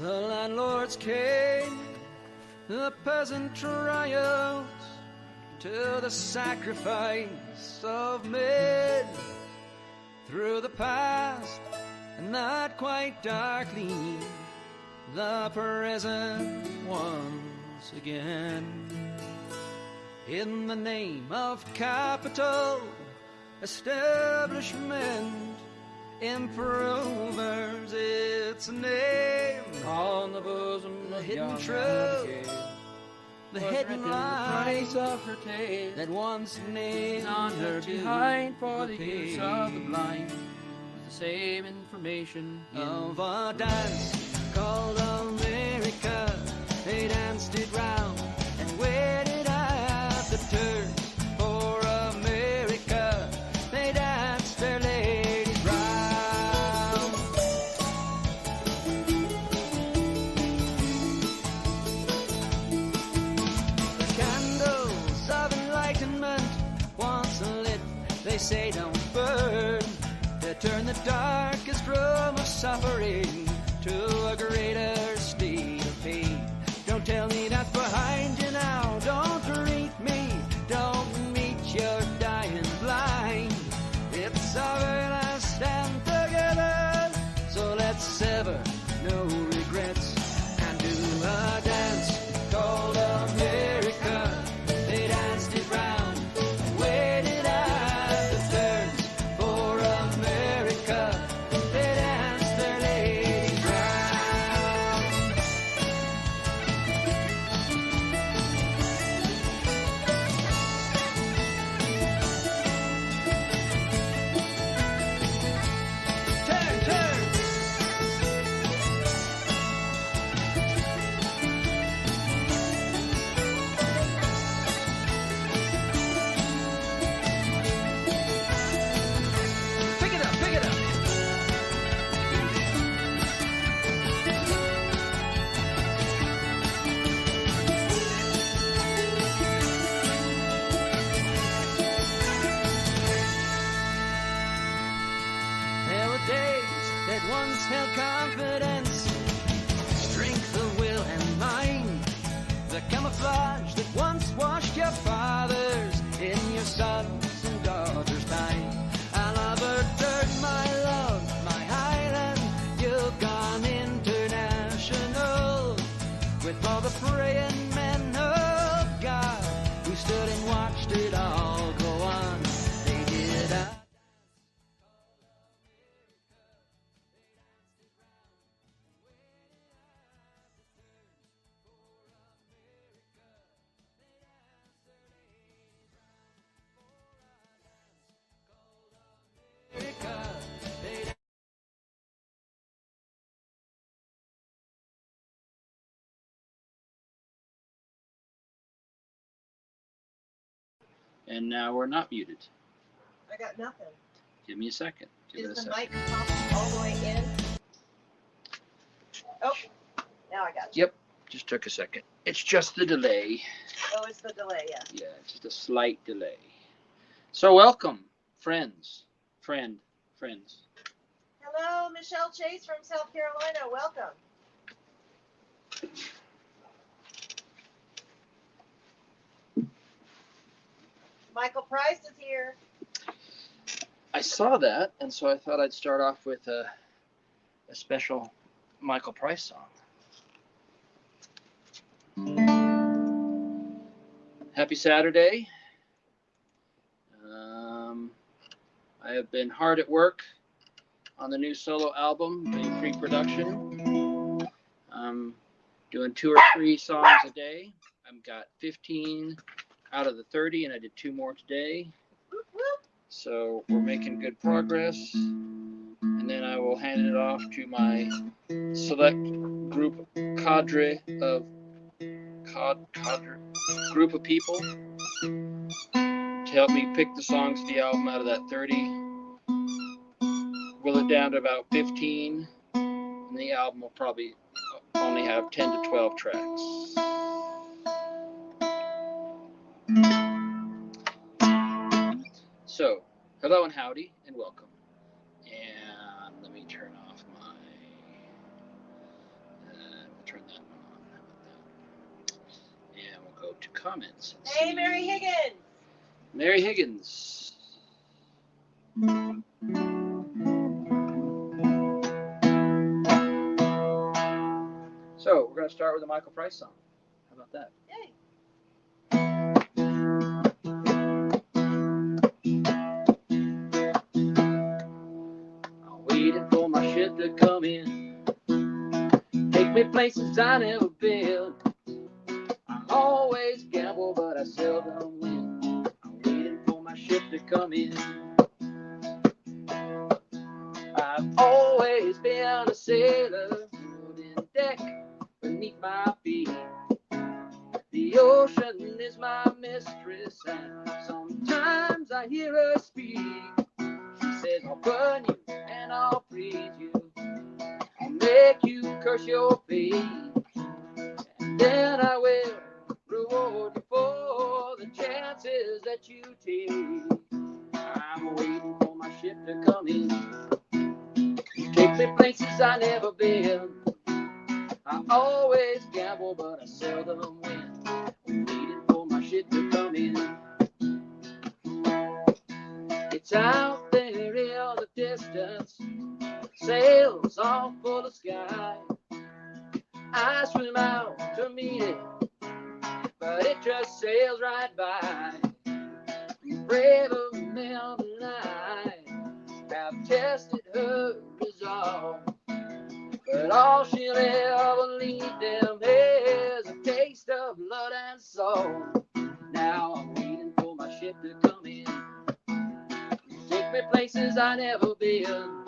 The landlords came, the peasant trials, to the sacrifice of men. Through the past, and not quite darkly, the present once again. In the name of capital, establishment, improvers, its name on the bosom of hidden truth, the hidden lies of her tale that once named on her behind for the use of the blind. The same information of a dance called America. They danced it round and waited at the turn for America. They danced their ladies round. The candles of enlightenment, once lit, they say don't burn. They turn the darkest room of suffering to a greater state of pain. Don't tell me that's behind you now. Don't greet me. Don't meet your dying blind. It's our last stand together, so let's sever no regrets and do a dance called America. They danced it round and waited at the turns for America. They danced their ladies round. Turn, turn. Pick it up, pick it up. There were days that once held confidence, strength of will and mind. The camouflage that once washed your fathers in your sons and daughters' time. I love her dirt, my love, my highland. You've gone international with all the praying men of God who stood and watched it all go on. They did a And now we're not muted. I got nothing. Give me a second. Give it a Is the second. mic popped all the way in? Oh, now I got you. Yep, just took a second. It's just the delay. Oh, it's the delay, yeah. Yeah, just a slight delay. So welcome, friends. Friends. Hello, Michelle Chase from South Carolina. Welcome. Michael Price is here. I saw that, and so I thought I'd start off with a special Michael Price song. Happy Saturday. I have been hard at work on the new solo album, doing pre-production. Doing 2 or 3 songs a day. I've got 15 out of the 30, and I did 2 more today. So we're making good progress. And then I will hand it off to my select group cadre of group of people to help me pick the songs for the album out of that 30. Will it down to about 15, and the album will probably only have 10 to 12 tracks. So, hello and howdy, and welcome. And let me turn off my comments. Hey, Mary Higgins. Mary Higgins. So we're going to start with a Michael Price song. How about that? Yay. I'm waiting for my ship to come in. Take me places I never been. I always gamble, but I seldom win. I'm waiting for my ship to come in. I've always been a sailor, wooden deck beneath my feet. The ocean is my mistress, and sometimes I hear her speak. She says, I'll burn you and I'll freeze you. I'll make you curse your fate. And then I will reward you for the chances that you take. I'm waiting for my ship to come in. Take me places I never been. I always gamble, but I seldom win. I'm waiting for my ship to come in. It's out there in the distance, sails all full of sky. I swim out to meet it, but it just sails right by. Braver men than I have tested her resolve, but all she'll ever lead them is a taste of blood and soul. Now I'm waiting for my ship to come in. Take me places I never been.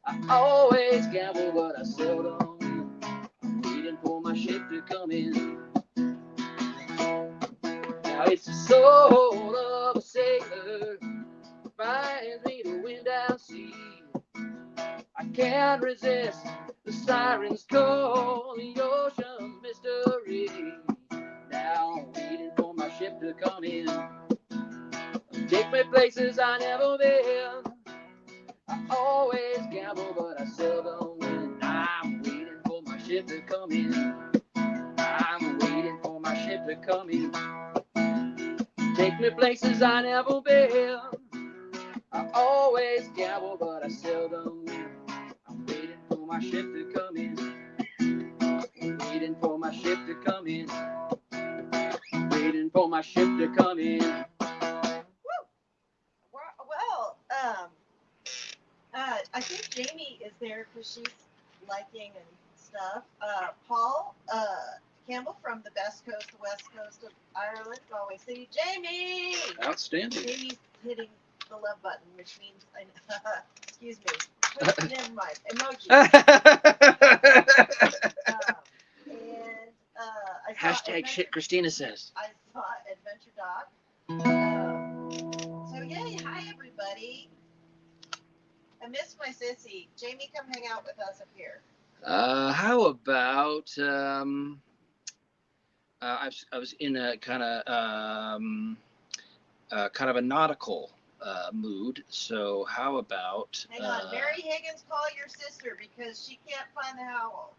I always gamble, but I seldom win. I'm waiting for my ship to come in. Now it's the soul of a sailor, finds me to wind and sea. I can't resist the sirens call, the ocean's mystery. Now I'm waiting for my ship to come in. Take me places I never been. I always gamble, but I seldom win. I'm waiting for my ship to come in. I'm waiting for my ship to come in. Take me places I never been. I always gamble, but I seldom win. I'm waiting for my ship to come in. I'm waiting for my ship to come in. I'm waiting for my ship to come in. Well, I think Jamie is there because she's liking and stuff. Paul Campbell from the best coast, the west coast of Ireland, Galway City. Jamie! Outstanding. Jamie's hitting the love button, which means, excuse me, never mind, emoji. And I saw Hashtag shit Christina says. I saw Adventure Dog. So yay, hi everybody. I missed my sissy. Jamie, come hang out with us up here. How about I was in a kind of a nautical mood. So how about hang on, Mary Higgins, call your sister because she can't find the Howl.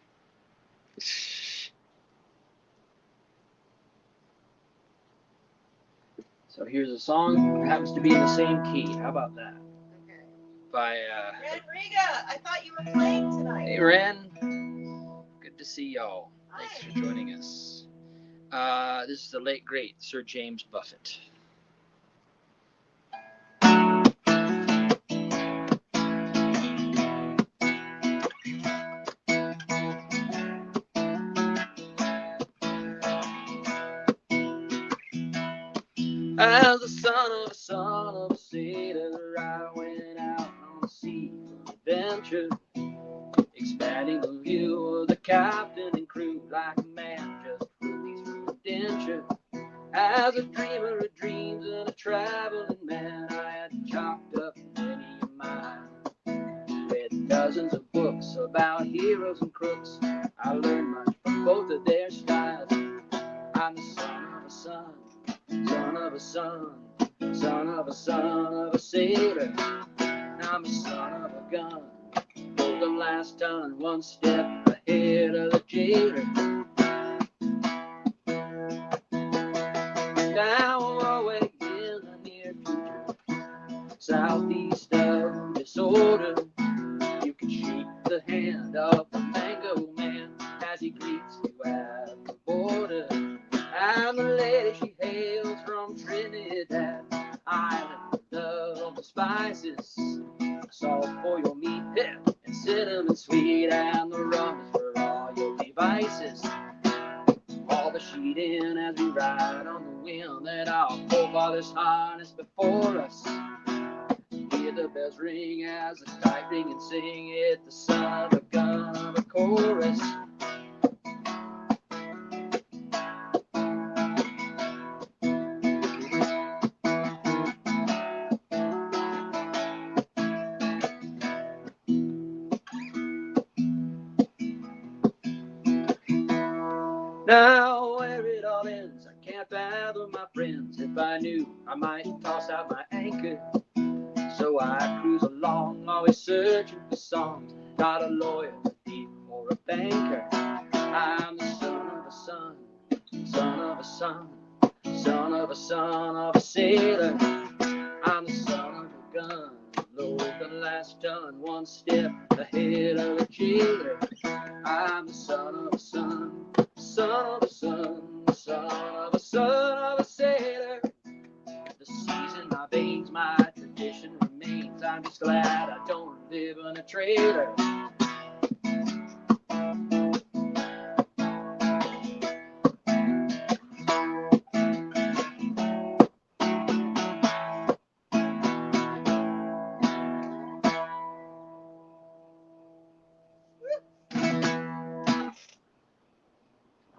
So here's a song that happens to be in the same key. How about that? Okay. By Ren Riga, I thought you were playing tonight. Hey Ren, good to see y'all. Thanks Hi. for joining us. This is the late great Sir James Buffett. As the son of a sailor, I went out on the sea for adventure, expanding the view of the captain and crew like a man just released from indenture. As a dreamer of dreams and a traveling man, I had chalked up many a mile. Read dozens of books about heroes and crooks. I learned much from both of their styles. I'm the son of a son. Son of a son, son of a son of a sailor. I'm a son of a gun, pulled the last ton, one step ahead of the jailer. for your meat, and cinnamon sweet, and the rum is for all your devices. All the sheet in as we ride on the wind that our forefathers harnessed before us. Hear the bells ring as the kite ring and sing it, the son of a gun of a chorus. Now where it all ends, I can't fathom, my friends. If I knew, I might toss out my anchor. So I cruise along, always searching for songs. Not a lawyer, a thief, or a banker. I'm the son of a son, son of a son, son of a son of a sailor. I'm the son of a gun, load the last ton, one step ahead of a jailer. I'm the son of a son, son of a son, son of a son of a sailor. The seas in my veins, my tradition remains. I'm just glad I don't live in a trailer. I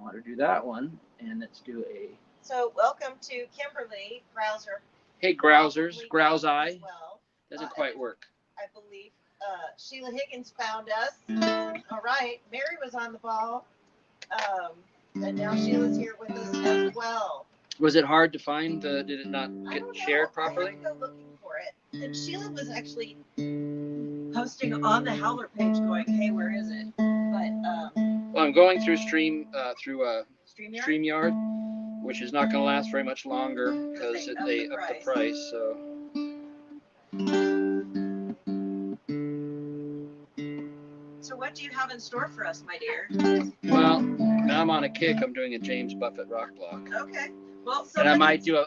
want to do that one, and let's do a... So welcome to Kimberly Grouser. Hey, Grousers, Grouse Eye. Well. Doesn't quite work. I believe Sheila Higgins found us. All right, Mary was on the ball, and now Sheila's here with us as well. Was it hard to find? Did it not get shared properly? I had to go looking for it, and Sheila was actually posting on the Howler page, going, "Hey, where is it?" But well, I'm going through StreamYard, which is not going to last very much longer because they upped the price. So. So what do you have in store for us, my dear? Well, now I'm on a kick. I'm doing a James Buffett rock block. Okay. Well, and I might go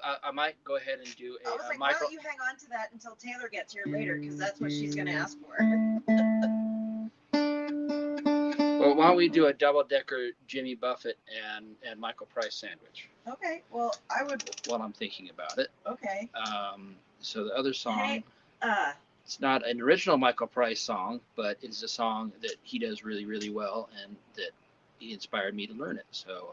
ahead and do I was a like, micro. why don't you hang on to that until Taylor gets here later, because that's what she's going to ask for. Well, why don't we do a double-decker Jimmy Buffett and Michael Price sandwich? Okay. Well, I would. While I'm thinking about it. Okay. So the other song. Hey, it's not an original Michael Price song, but it's a song that he does really, really well, and that he inspired me to learn it. So,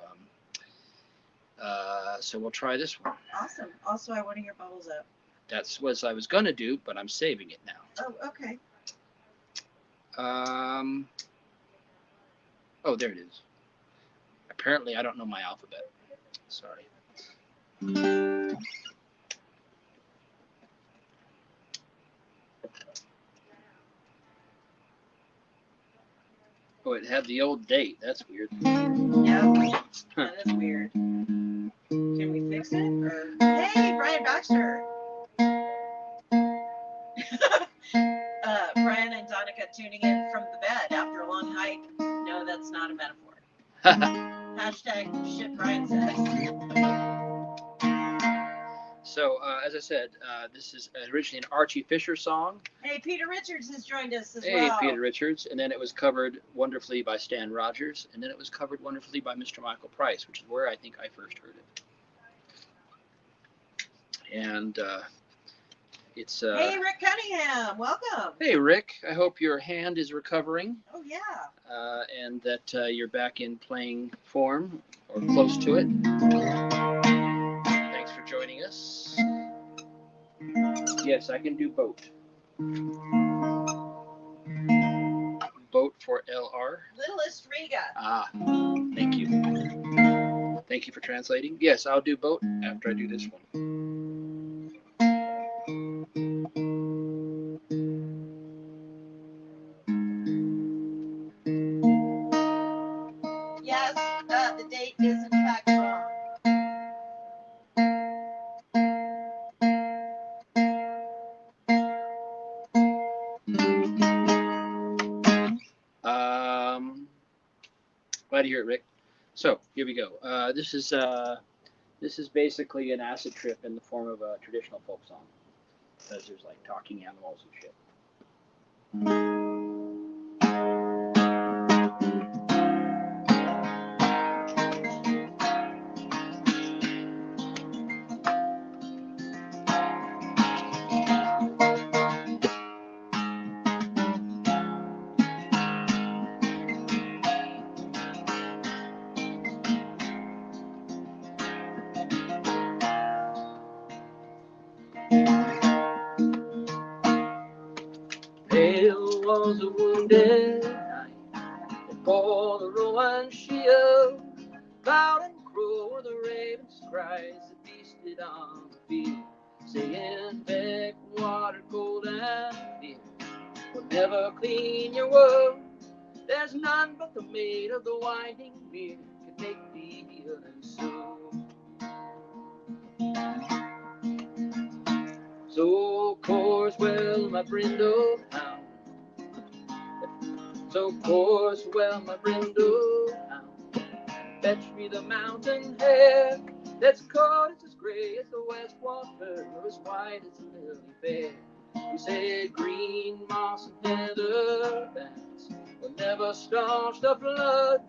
so we'll try this one. Awesome. Also, I want to hear Bubbles Up. That's what I was gonna do, but I'm saving it now. Oh, okay. Oh, there it is. Apparently, I don't know my alphabet. Sorry. Oh, it had the old date. That's weird. Yeah, that is weird. Can we fix it? Or... Hey, Brian Baxter. Brian and Donica tuning in from the bed after a long hike. No, that's not a metaphor. Hashtag shit Brian says. So, as I said, this is originally an Archie Fisher song. Hey, Peter Richards has joined us as well. Hey, Peter Richards. And then it was covered wonderfully by Stan Rogers. And then it was covered wonderfully by Mr. Michael Price, which is where I think I first heard it. And it's... hey, Rick Cunningham. Welcome. Hey, Rick. I hope your hand is recovering. Oh, yeah. And that you're back in playing form or close to it. Thanks for joining us. Yes, I can do boat. Boat for LR. Littlest Riga. Ah, thank you. Thank you for translating. Yes, I'll do boat after I do this one. Yes, the date is in fact wrong. Glad to hear it, Rick. So here we go. This is basically an acid trip in the form of a traditional folk song, because there's like talking animals and shit. Hail was a wounded knight that bore the Rowan shield. Loud and cruel were the ravens' cries that feasted on the field, saying, "Beck, water cold and clear will never clean your wound. There's none but the maid of the winding mere can make thee heal and soothe." So course well my brindle hound, so course well my brindle hound, fetch me the mountain hare that's coat is as gray as the west water, or as white as the lily fair. You say green moss and heather bands will never staunch the flood.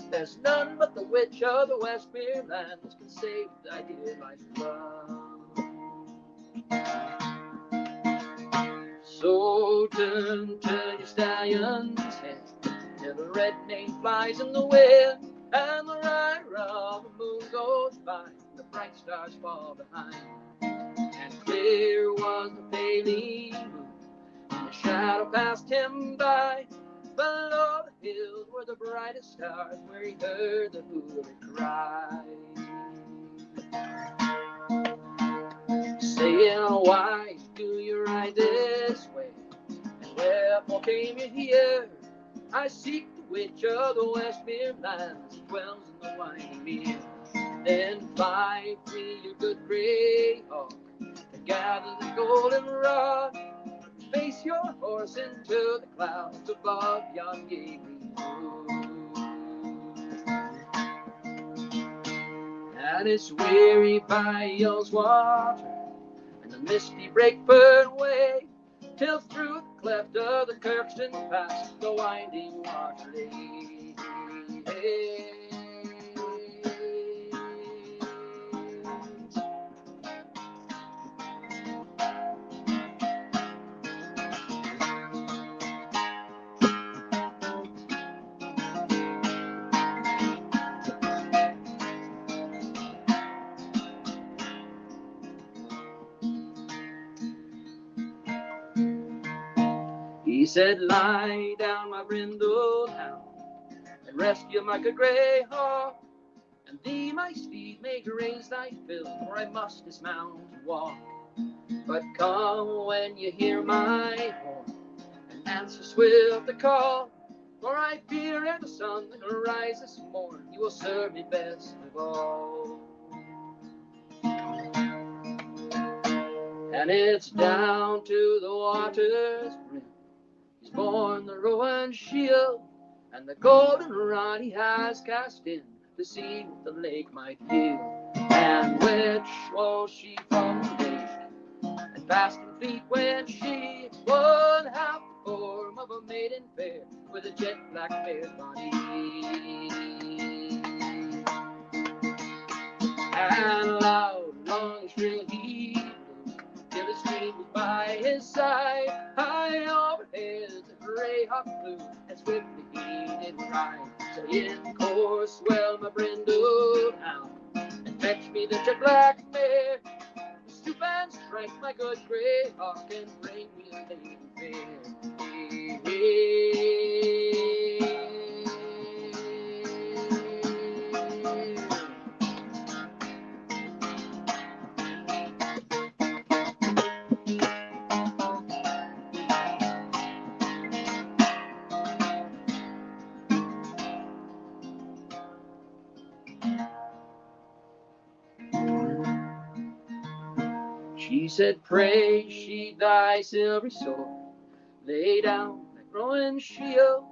There's none but the witch of the Westmere lands can save thy dear life's blood. So turn your stallion's head till the red mane flies in the wind, and the rider of the moon goes by, and the bright stars fall behind. And clear was the paling moon, and the shadow passed him by. Below the hills were the brightest stars, where he heard the hooter cry, saying, "Why do you ride this way? And wherefore came you here? I seek the witch of the Westmere lands, that dwells in the winding mere." Then fly free your good grey hawk, and gather the golden rod. Face your horse into the clouds above yon gay green wood. And it's weary by Yell's water, and the misty Breakburn way, till through the cleft of the Kirkston Pass the winding water leads. He said, "Lie down, my brindle hound, and rescue my good grey hawk, and thee, my steed, may graze thy fill, for I must dismount and walk. But come when you hear my horn, and answer swift the call, for I fear ere the sun will rise this morn, you will serve me best of all." And it's down to the water's brim he's borne the Rowan shield, and the golden rod he has cast in to see what the lake might yield. And which was she from the lake, and fast and fleet went she, one half the form of a maiden fair, with a jet black fair body. And loud, long, shrill he blew, till the stream was by his side. High overhead the grey hawk flew, and swiftly he did ride, saying, "Course well, my brindle hound, and fetch me the jet black mare. Stoop and strike my good grey hawk, and bring me a maiden fair." She said, "Pray sheathe thy silvery sword, lay down thy growing shield,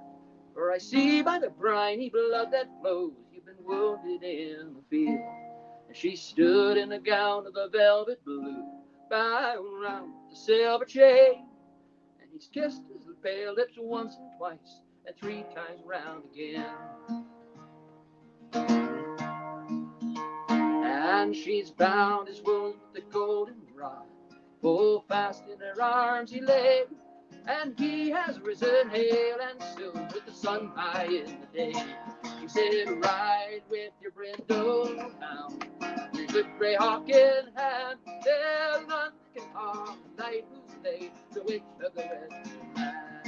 for I see by the briny blood that flows you've been wounded in the field." And she stood in a gown of the velvet blue, bound round the silver chain, and he's kissed his pale lips once and twice, and 3 times round again. And she's bound his wound with the golden rod, full fast in her arms he lay, and he has risen hale and soon, with the sun high in the day. She said, "Ride with your brindle hound, your good grey hawk in hand, there's none can harm the knight who's laid the witch of the Western land."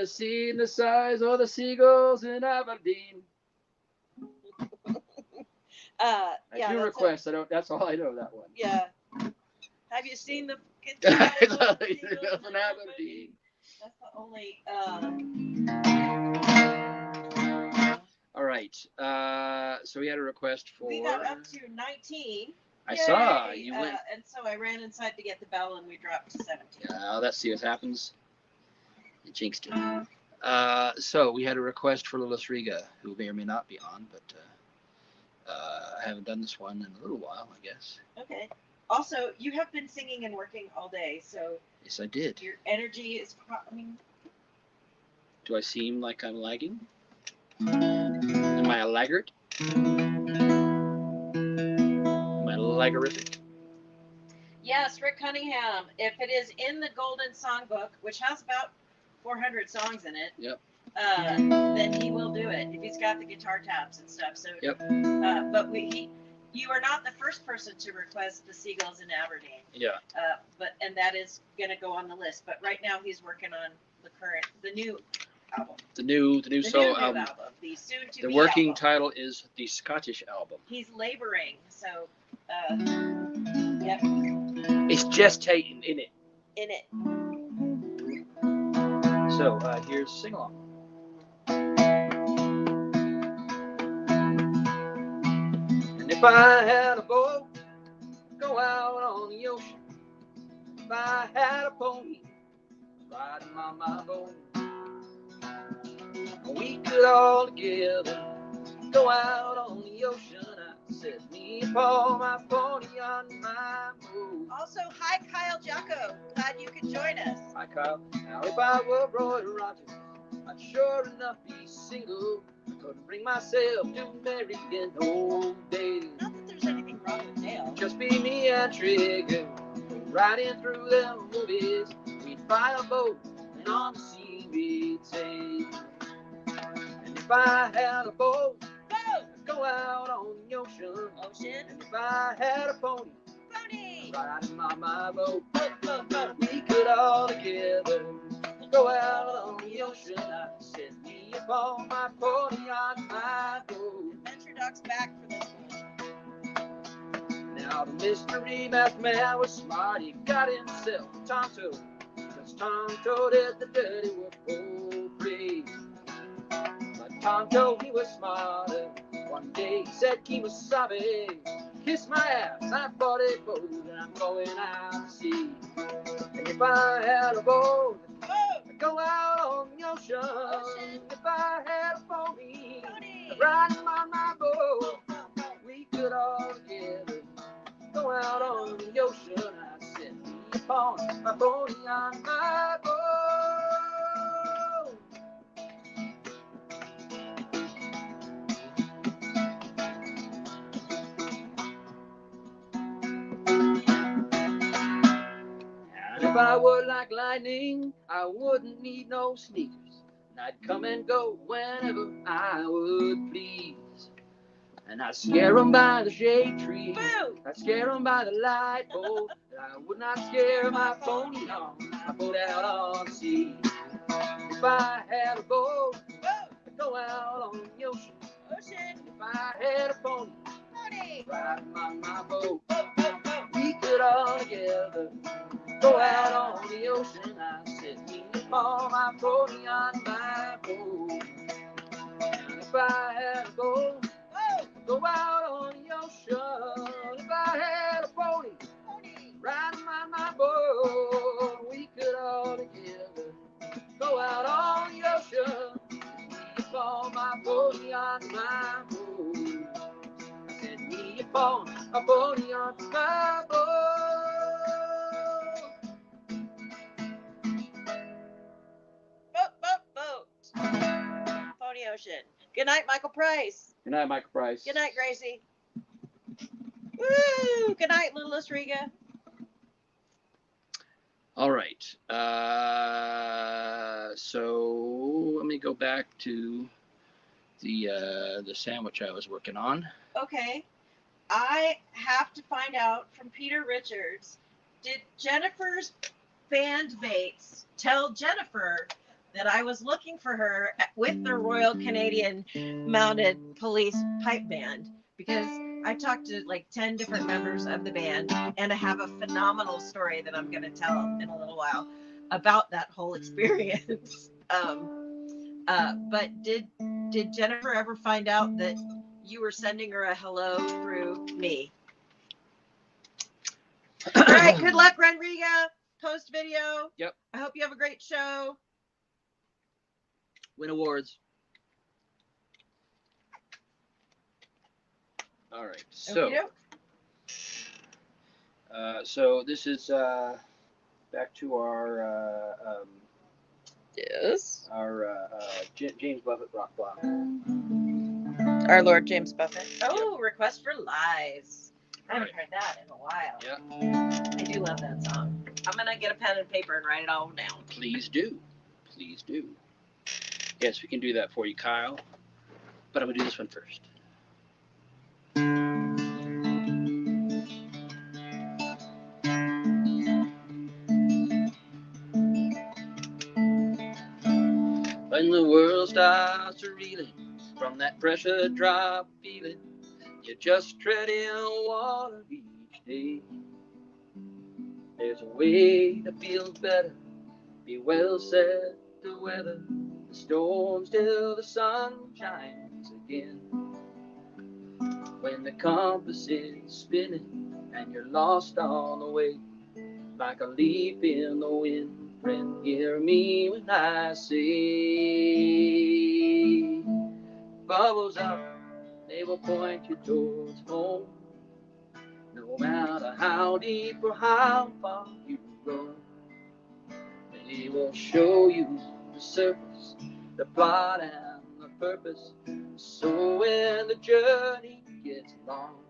you seen the size of the seagulls in Aberdeen? I Yeah, do that's request. I don't. That's all I know. That one. Yeah. Have you seen the Seagulls in Aberdeen. That's the only. All right. So we had a request for. We got up to 19. I Yay! saw you went. And so I ran inside to get the bell, and we dropped to 17. Yeah, let's see what happens. You jinxed it. So we had a request for Lilith Riga, who may or may not be on, but I haven't done this one in a little while, I guess. Okay. Also, you have been singing and working all day, so. Yes, I did. Your energy is. I mean. Do I seem like I'm lagging? Am I a laggard? Am I laggerific? Yes, Rick Cunningham. If it is in the Golden Songbook, which has about 400 songs in it, yep. Then he will do it if he's got the guitar tabs and stuff. So, yep. But you are not the first person to request the Seagulls in Aberdeen. Yeah. And that is gonna go on the list. But right now he's working on the new album. The new solo album. The soon to the be working album. title is the Scottish album. He's laboring, so yep. It's gestating in it. In it. So here's sing along. And if I had a boat, go out on the ocean. If I had a pony, riding on my boat, we could all together go out on the ocean. I said, me upon my pony on my boat. Also, hi Kyle Jocko. Glad you could join us. Hi Kyle. Now if I were Roy Rogers, I'd sure enough be single. I couldn't bring myself to marry in old days. Not that there's anything wrong with Dale. Just be me and Trigger, riding through them movies. We'd buy a boat and on the sea we'd sail. And if I had a boat, I'd go out on the ocean. And if I had a pony, riding on my boat, we could all together go out on the ocean. I said, me upon my pony on my boat. Adventure Duck's back for this one. Now the mystery math man was smart. He got himself a Tonto, cause Tonto did the dirty work for free. But Tonto, he was smarter. One day he said, Kemosabe, kiss my ass, I bought a boat and I'm going out to sea. And if I had a boat, I'd go out on the ocean. If I had a pony, riding on my boat, we could all together go out on the ocean. I said, me upon my pony on my boat. If I were like lightning, I wouldn't need no sneakers. And I'd come and go whenever I would please. And I'd scare them by the shade tree. I'd scare them by the light pole. I would not scare my pony on my boat out on the sea. If I had a boat, I'd go out on the ocean. If I had a pony, riding on my boat, we could all together go out on the ocean. I said, me upon my pony on my boat. And if I had a boat, go out on the ocean. If I had a pony, riding on my boat, we could all together go out on the ocean. Me upon my pony on my boat. I said, me upon a pony on my boat. Pony Ocean. Good night, Michael Price. Good night, Michael Price. Good night, Gracie. Woo! Good night, Lilith Riga. All right. So let me go back to the sandwich I was working on. Okay. I have to find out from Peter Richards, did Jennifer's bandmates tell Jennifer that I was looking for her with the Royal Canadian Mounted Police Pipe Band because I talked to like 10 different members of the band, and I have a phenomenal story that I'm going to tell in a little while about that whole experience. But did Jennifer ever find out that you were sending her a hello through me? All right, good luck, Rodrigo. Post video. Yep. I hope you have a great show. Win awards. All right. So, so this is back to our yes, our James Buffett rock block. Our Lord James Buffett. Oh, yep. Request for Lies. I haven't heard that in a while. Yeah. I do love that song. I'm gonna get a pen and paper and write it all down. Please do. Please do. Yes, we can do that for you, Kyle. But I'm gonna do this one first. When the world starts reeling from that pressure drop feeling, you're just treading water each day. There's a way that feels better. Be well set to weather the storms till the sun shines again. When the compass is spinning and you're lost on the way, like a leaf in the wind, friend, hear me when I say, bubbles up, they will point you towards home. No matter how deep or how far you go, they will show you the surface, the plot and the purpose. So when the journey gets long,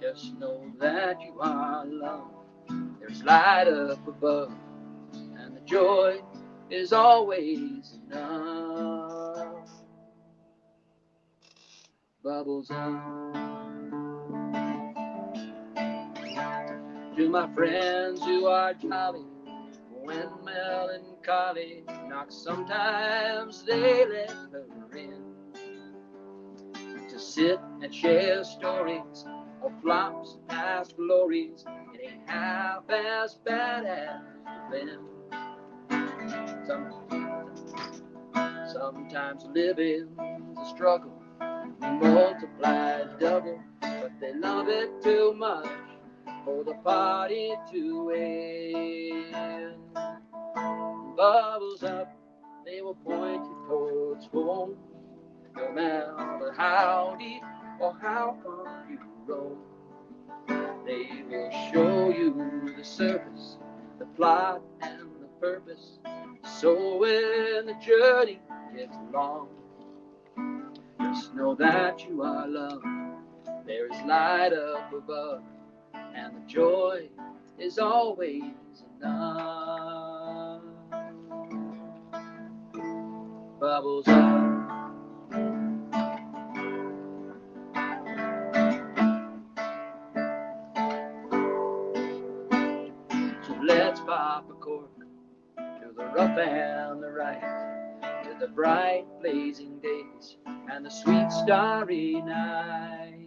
just know that you are loved. There's light up above, and the joy is always enough. Bubbles up. To my friends who are jolly when melancholy knocks, sometimes they let her in to sit and share stories of flops and past glories. It ain't half as bad as the sometimes living's a struggle, multiplied double, but they love it too much for the party to end. Bubbles up, they will point you towards home, no matter how deep or how far you roam. They will show you the surface, the plot and the purpose. So when the journey gets long, just know that you are loved. There is light up above, and the joy is always enough. Bubbles up. So let's pop a cork to the rough and the right, to the bright blazing days and the sweet starry night.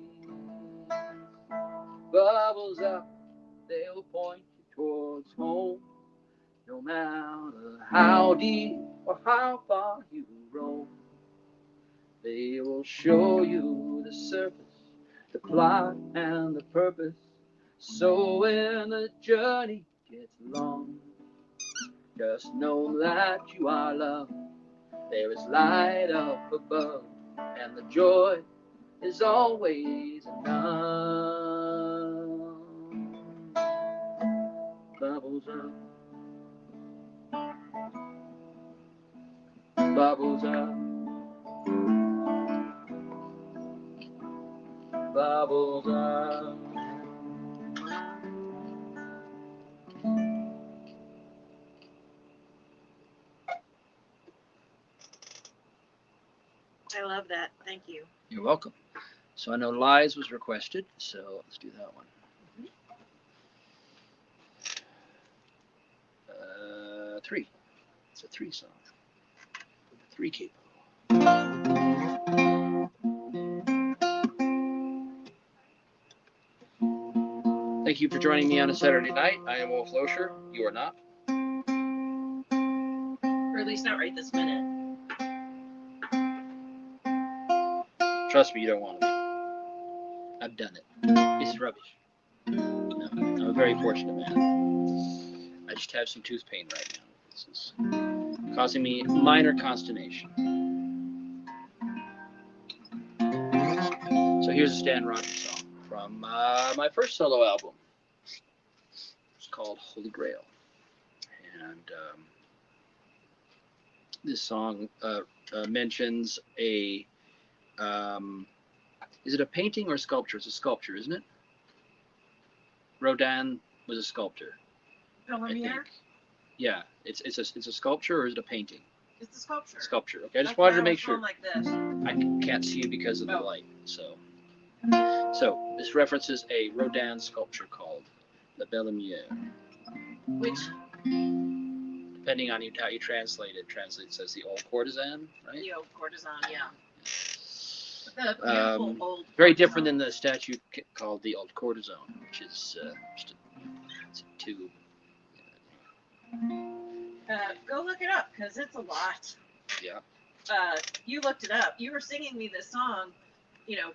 Bubbles up, they'll point you towards home, no matter how deep or how far you roam. They will show you the surface, the plot and the purpose. So when the journey gets long, just know that you are loved. There is light up above, and the joy is always enough. Bubbles up. Bubbles up. Bubbles up. I love that. Thank you. You're welcome. So I know Lies was requested, so let's do that one. Mm-hmm. 3. It's a 3 song. 3 capo. Thank you for joining me on a Saturday night. I am Wolf Loescher. You are not. Or at least not right this minute. Trust me, you don't want to be. I've done it. It's rubbish. No, I'm a very fortunate man. I just have some tooth pain right now. This is causing me minor consternation. So here's a Stan Rogers song from my first solo album. It's called Holy Grail. And this song mentions a, is it a painting or a sculpture? It's a sculpture, isn't it? Rodin was a sculptor. I think. Yeah, it's a sculpture, or is it a painting? It's a sculpture. Sculpture. Okay, I just wanted to make sure. Like this. I can't see it because of the light. So this references a Rodin sculpture called La Belle Lumière, Which, depending on how you translate it, translates as the old courtesan, right? The old courtesan, yeah. The beautiful old. Very different than the statue called the old courtesan, which is just it's a tube. Go look it up because it's a lot. Yeah. You looked it up. You were singing me this song,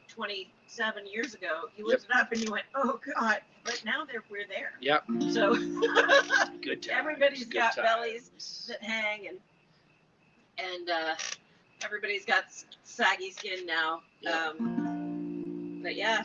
27 years ago. You looked it up and you went, "Oh God!" But now we're there. Yep. So good times. Everybody's Good got times. bellies that hang, and everybody's got saggy skin now. Yeah. But yeah.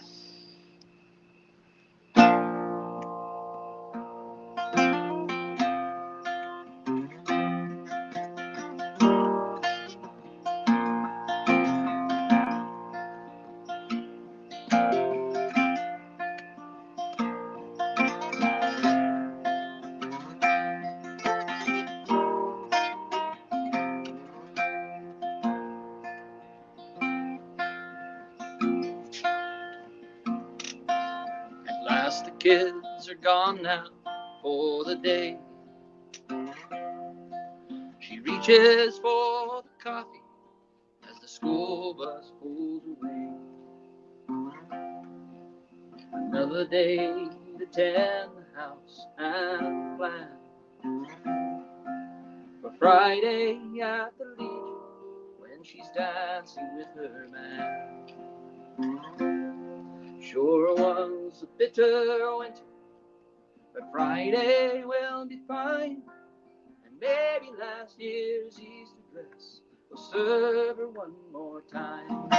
The kids are gone now for the day. She reaches for the coffee as the school bus pulls away. Another day to tend the house and plan for Friday at the Legion when she's dancing with her man. Sure was a bitter winter, but Friday will be fine. And maybe last year's Easter dress will serve her one more time.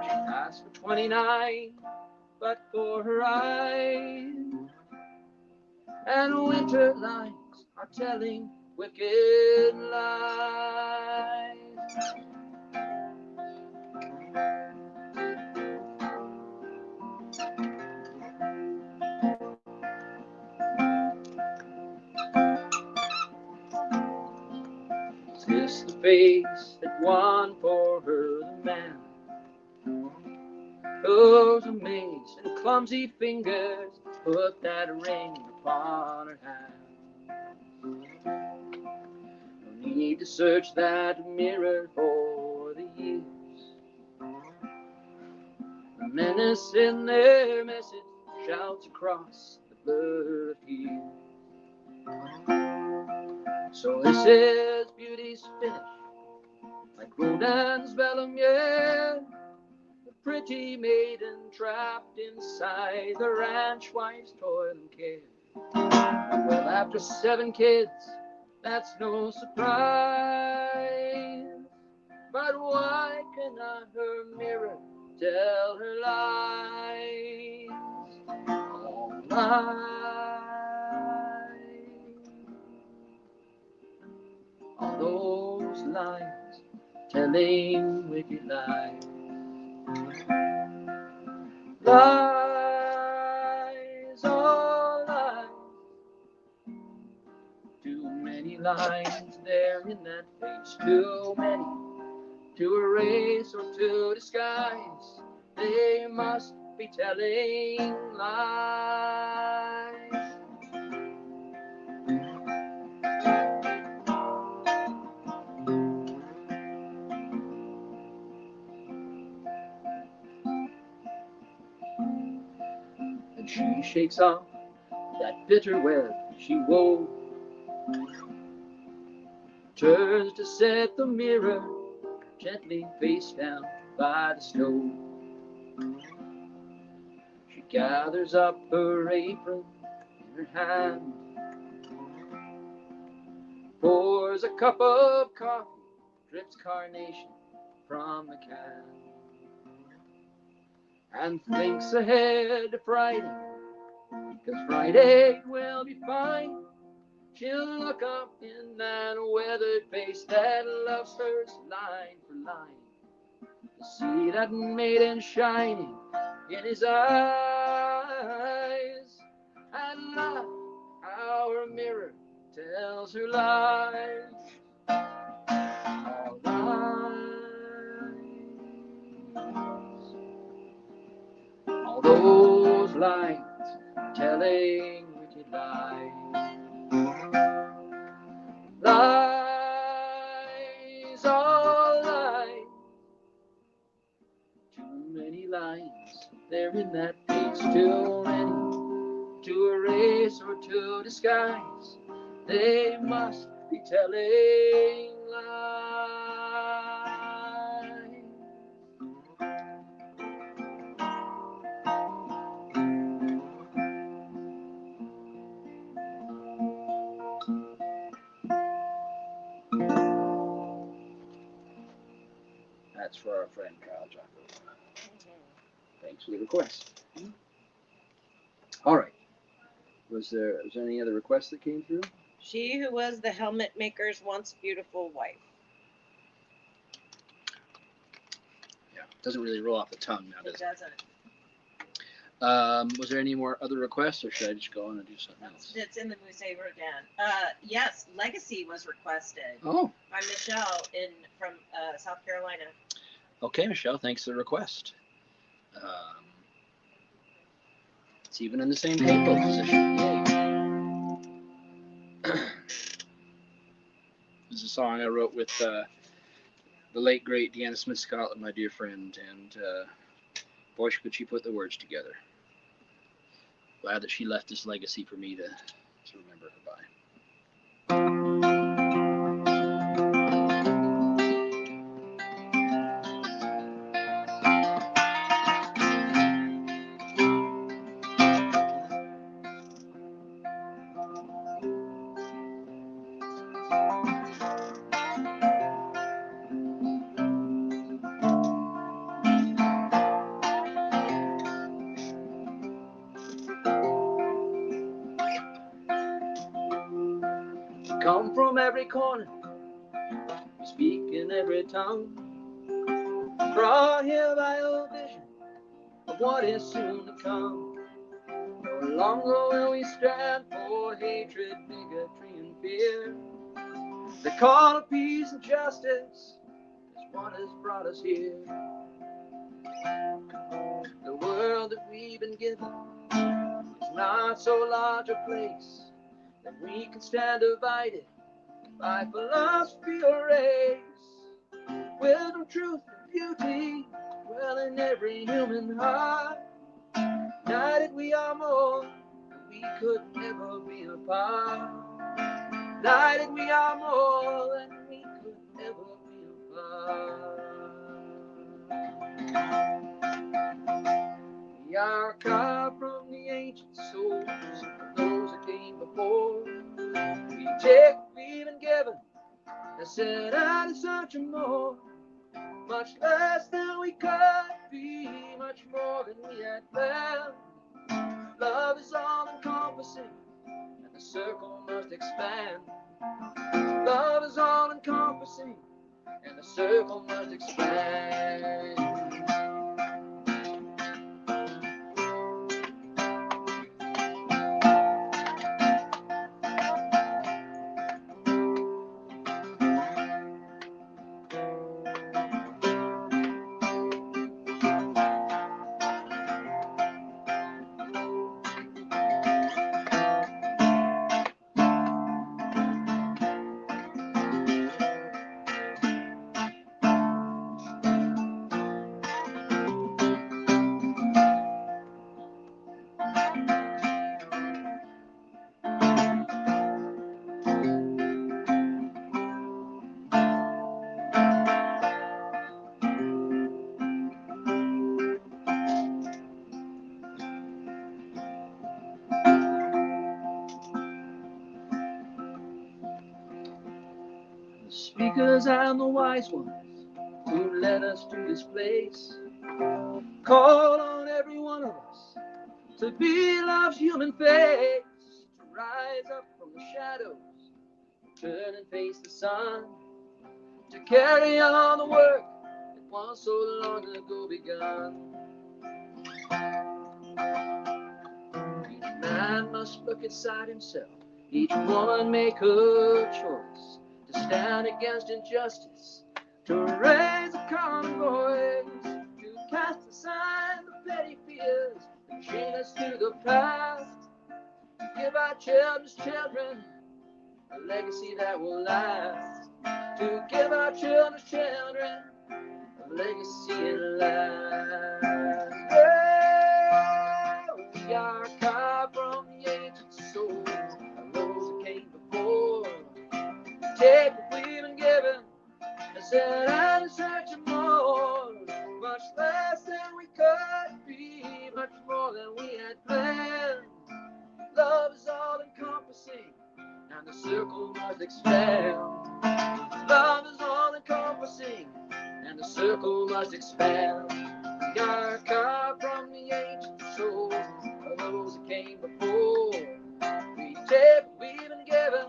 She asked for 29, but for her eyes and winter lines are telling wicked lies. Is this the face that won for her the man? Those amazed and clumsy fingers put that ring upon her hand. No need to search that mirror for the years. The menace in their message shouts across the blur of years. So this is beauty's finish, like Rodin's Belle Lumière, the pretty maiden trapped inside the ranch wife's toil and care. Well, after 7 kids, that's no surprise, but why cannot her mirror tell her lies? All lies. All those lies, telling wicked lies. Lies, all lies. Too many lines there in that face. Too many to erase or to disguise. They must be telling lies. she shakes off that bitter web she wove, turns to set the mirror gently face down by the stove. She gathers up her apron in her hand, pours a cup of coffee, drips carnation from the can, and thinks ahead to Friday, 'cause Friday will be fine. She'll look up in that weathered face that loves hers line for line, to see that maiden shining in his eyes, and laugh how her mirror tells her lies. All lies. All those lines telling wicked lies. Lies, all lies. Too many lines there in that page, too many to erase or to disguise. They must be telling lies. That's for our friend Kyle Jocko. Thanks for the request. All right. Was there any other requests that came through? She who was the helmet maker's once beautiful wife. Yeah, it doesn't really roll off the tongue now, It does doesn't. it? Was there any more other requests, or should I just go on and do something else? It's in the Musée Rodin. Yes, Legacy was requested Oh, by Michelle from South Carolina. okay, Michelle. Thanks for the request. It's even in the same tempo position. Yay. This is a song I wrote with the late, great Deanna Smith Scotland, my dear friend, and boy, could she put the words together. Glad that she left this legacy for me to remember her by. Come from every corner, we speak in every tongue, brought here by a vision of what is soon to come. No longer will we stand for hatred, bigotry, and fear. The call of peace and justice is what has brought us here. The world that we've been given is not so large a place that we can stand divided by philosophy or race. Wisdom, truth, and beauty dwell in every human heart. United we are more than we could never be apart. United we are more than we could ever be apart. We are carved from the ancient souls of those that came before. We take what we've been given and set out to search for more. Much less than we could be, much more than we had planned. Love is all encompassing, and the circle must expand. Love is all encompassing, and the circle must expand. 'cause I'm the wise ones who led us to this place. Call on every one of us to be love's human face, to rise up from the shadows, turn and face the sun, to carry on the work that was so long ago begun. Each man must look inside himself, each woman make her choice, to stand against injustice, to raise a common voice, to cast aside the petty fears that chain us to the past, to give our children's children a legacy that will last, to give our children's children a legacy that lasts. Well, we are carved from the ancient soul, our rose that came before. Take what we've been given and set out in search of more, much less than we could be, much more than we had planned. Love is all encompassing, and the circle must expand. Love is all encompassing, and the circle must expand. We are carved from the ancient souls of those that came before. We take what we've been given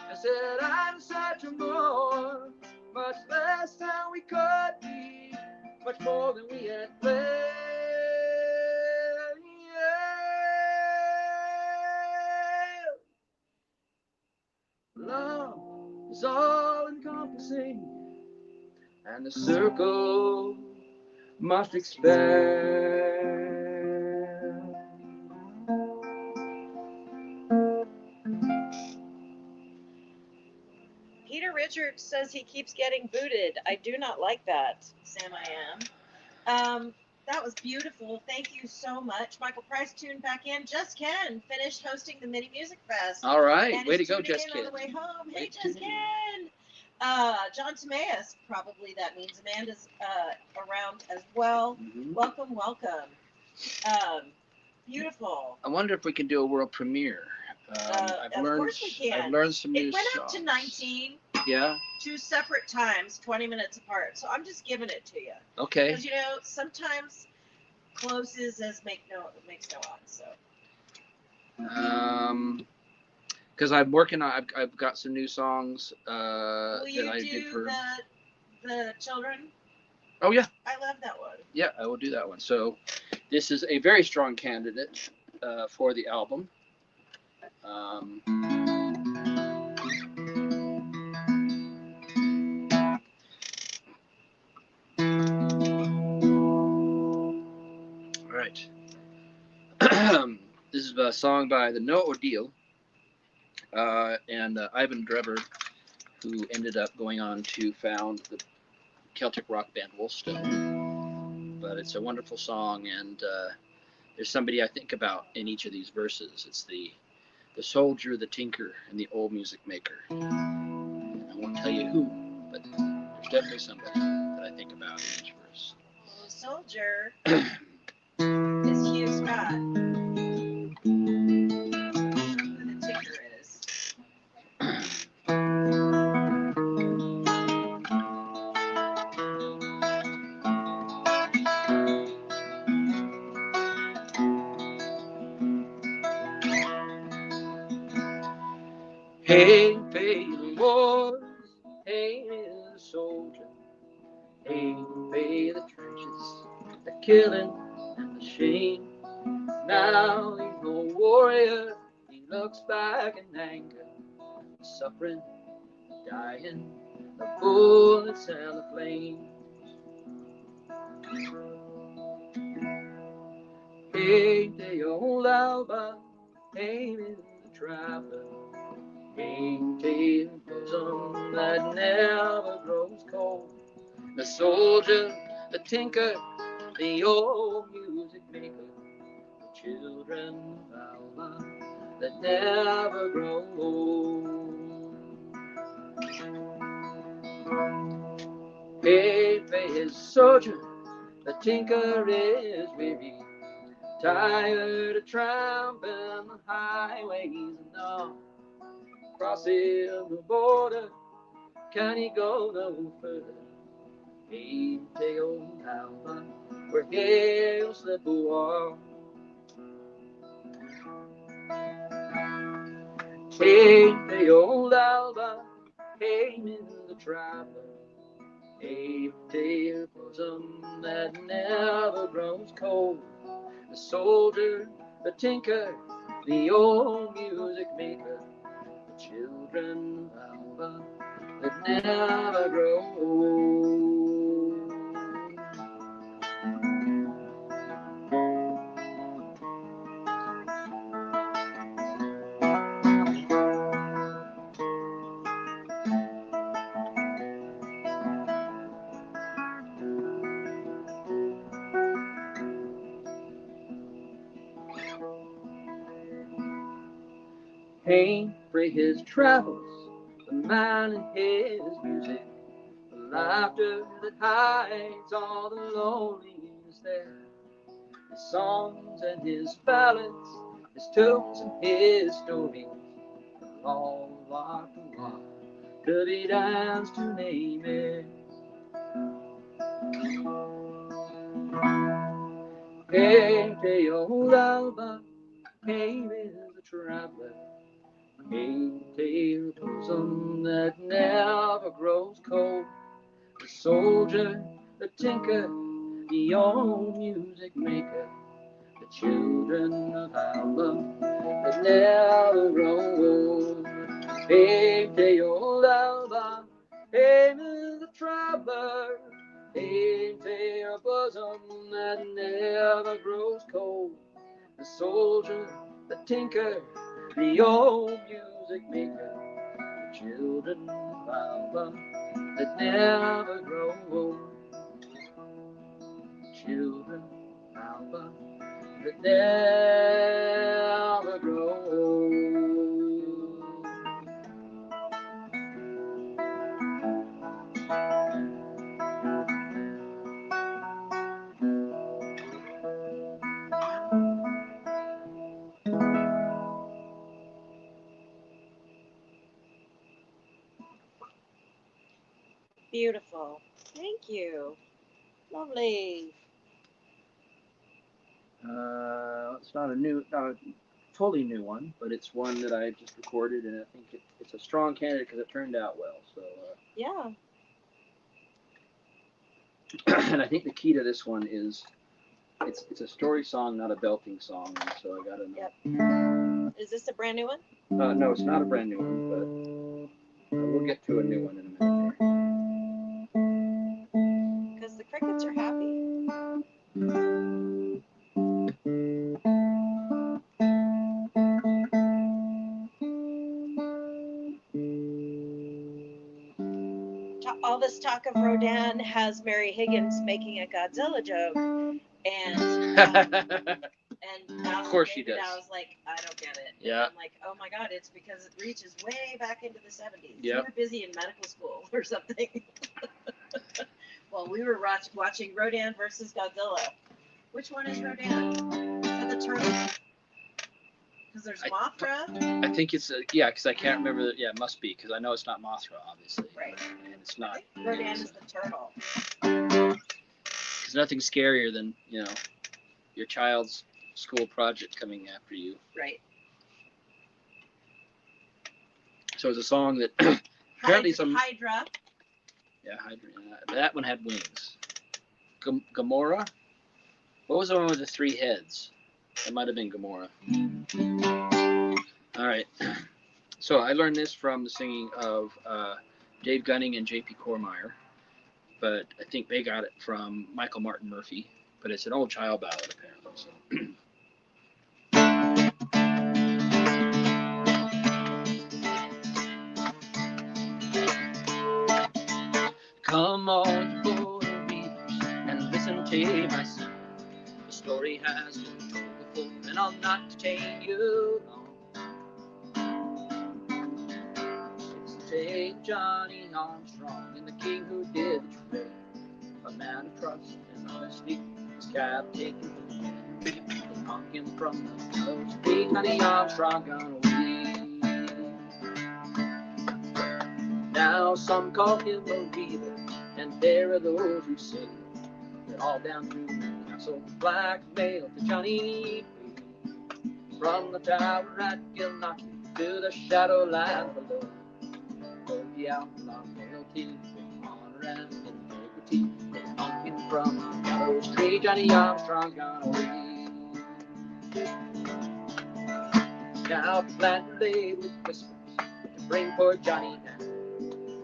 and set out in search of more, much less than we could be, much more than we had planned. Love is all encompassing, and the circle must expand. Peter Richards says he keeps getting booted. I do not like that, Sam. I am. That was beautiful. Thank you so much. Michael Price tuned back in. Just Ken finished hosting the Mini Music Fest. All right, and way is to go, tuning Just in Ken. on the way home. Hey, Way Just to- Ken. John Timaeus, probably that means Amanda's around as well. Mhm. Welcome, welcome. Beautiful. I wonder if we can do a world premiere. Of course we can. I've learned some new It went up songs. to 19. Yeah. 2 separate times, 20 minutes apart. So I'm just giving it to you. Okay. Because, you know, sometimes closes makes no odds. So. Because I'm working on. I've got some new songs Will you that I do did for. the children? Oh yeah. I love that one. Yeah, I will do that one. So, this is a very strong candidate for the album. All right. This is a song by the No Ordeal and Ivan Drever, who ended up going on to found the Celtic rock band Wolfstone. But it's a wonderful song, and there's somebody I think about in each of these verses. It's the soldier, the tinker, and the old music maker. I won't tell you who, but there's definitely somebody that I think about in each verse. Well, the soldier is Hugh Scott. Who the tinker is. Hey, pay the wars, hey, the soldier, hey, pay the trenches, the killing and the shame. Now he's no warrior, he looks back in anger, the suffering, the dying, the bullets and the flames. Hey, the old Alba, hey, the traveler. Ain't the bosom that never grows cold. The soldier, the tinker, the old music maker, the children of Alma that never grow old. Hey, his soldier, the tinker is weary, tired of tramping the highways and all. Crossing the border, can he go no further? Ain't they old Alba, where he'll slip a wall? Ain't they old Alba, Haman the traveler, ain't they her bosom that never grows cold? The soldier, the tinker, the old music maker, the children of Alba that never grow old. Pain for his travels, the man and his music, the laughter that hides all the loneliness there. His songs and his ballads, his tunes and his stories, from all walk to walk, to be danced to name it. Hey, hey, old Alba, hey, is the traveler. Ain't they her bosom that never grows cold? The soldier, the tinker, the old music maker, the children of Alba that never grow old. Ain't they old Alba, ain't the traveler, ain't they her bosom that never grows cold? The soldier, the tinker, the old music maker, the children of Alba that never grow old. Children of Alba that never grow old. Beautiful. Thank you. Lovely. It's not a totally new one, but it's one that I just recorded, and I think it's a strong candidate because it turned out well. So Yeah. and I think the key to this one is it's a story song, not a belting song. And so I gotta know. Yep. Is this a brand new one? No, it's not a brand new one, but we'll get to a new one in a minute here. Because the crickets are happy. All this talk of Rodin has Mary Higgins making a Godzilla joke, and of course she does. I was like, I don't get it. Yeah. I'm like, oh my God, it's because it reaches way back into the 70s. Yep. You were busy in medical school or something. Well, we were watching Rodin versus Godzilla. Which one is Rodin? Is that the turtle? Because there's Mothra. I think it's because I can't remember. It must be because I know it's not Mothra, obviously. Right. And it's not. I think Rodin is the turtle. There's nothing scarier than your child's school project coming after you. Right. So it's a song that apparently Hydra. Yeah, Hydra. That one had wings. Gamora. What was the one with the 3 heads? It might have been Gamora. All right. So I learned this from the singing of Dave Gunning and J.P. Cormier, but I think they got it from Michael Martin Murphey. But it's an old child ballad, apparently. So. Come on, border readers, and listen to my song. The story has been told before, and I'll not detain you long. It's the tale of Johnny Armstrong and the king who did the trade. A man of trust and honesty was captained from the wind. They hung him from the nose. Johnny Armstrong gone away. Now some call him a reader, and there are those who say that all down through the castle blackmail to Johnny. From the tower at Gilnockie to the shadow land below, for the outlaw loyalty, honor and integrity, they hung him from the gallows tree. Johnny Armstrong gone away. Now the land lay with whispers to bring poor Johnny down.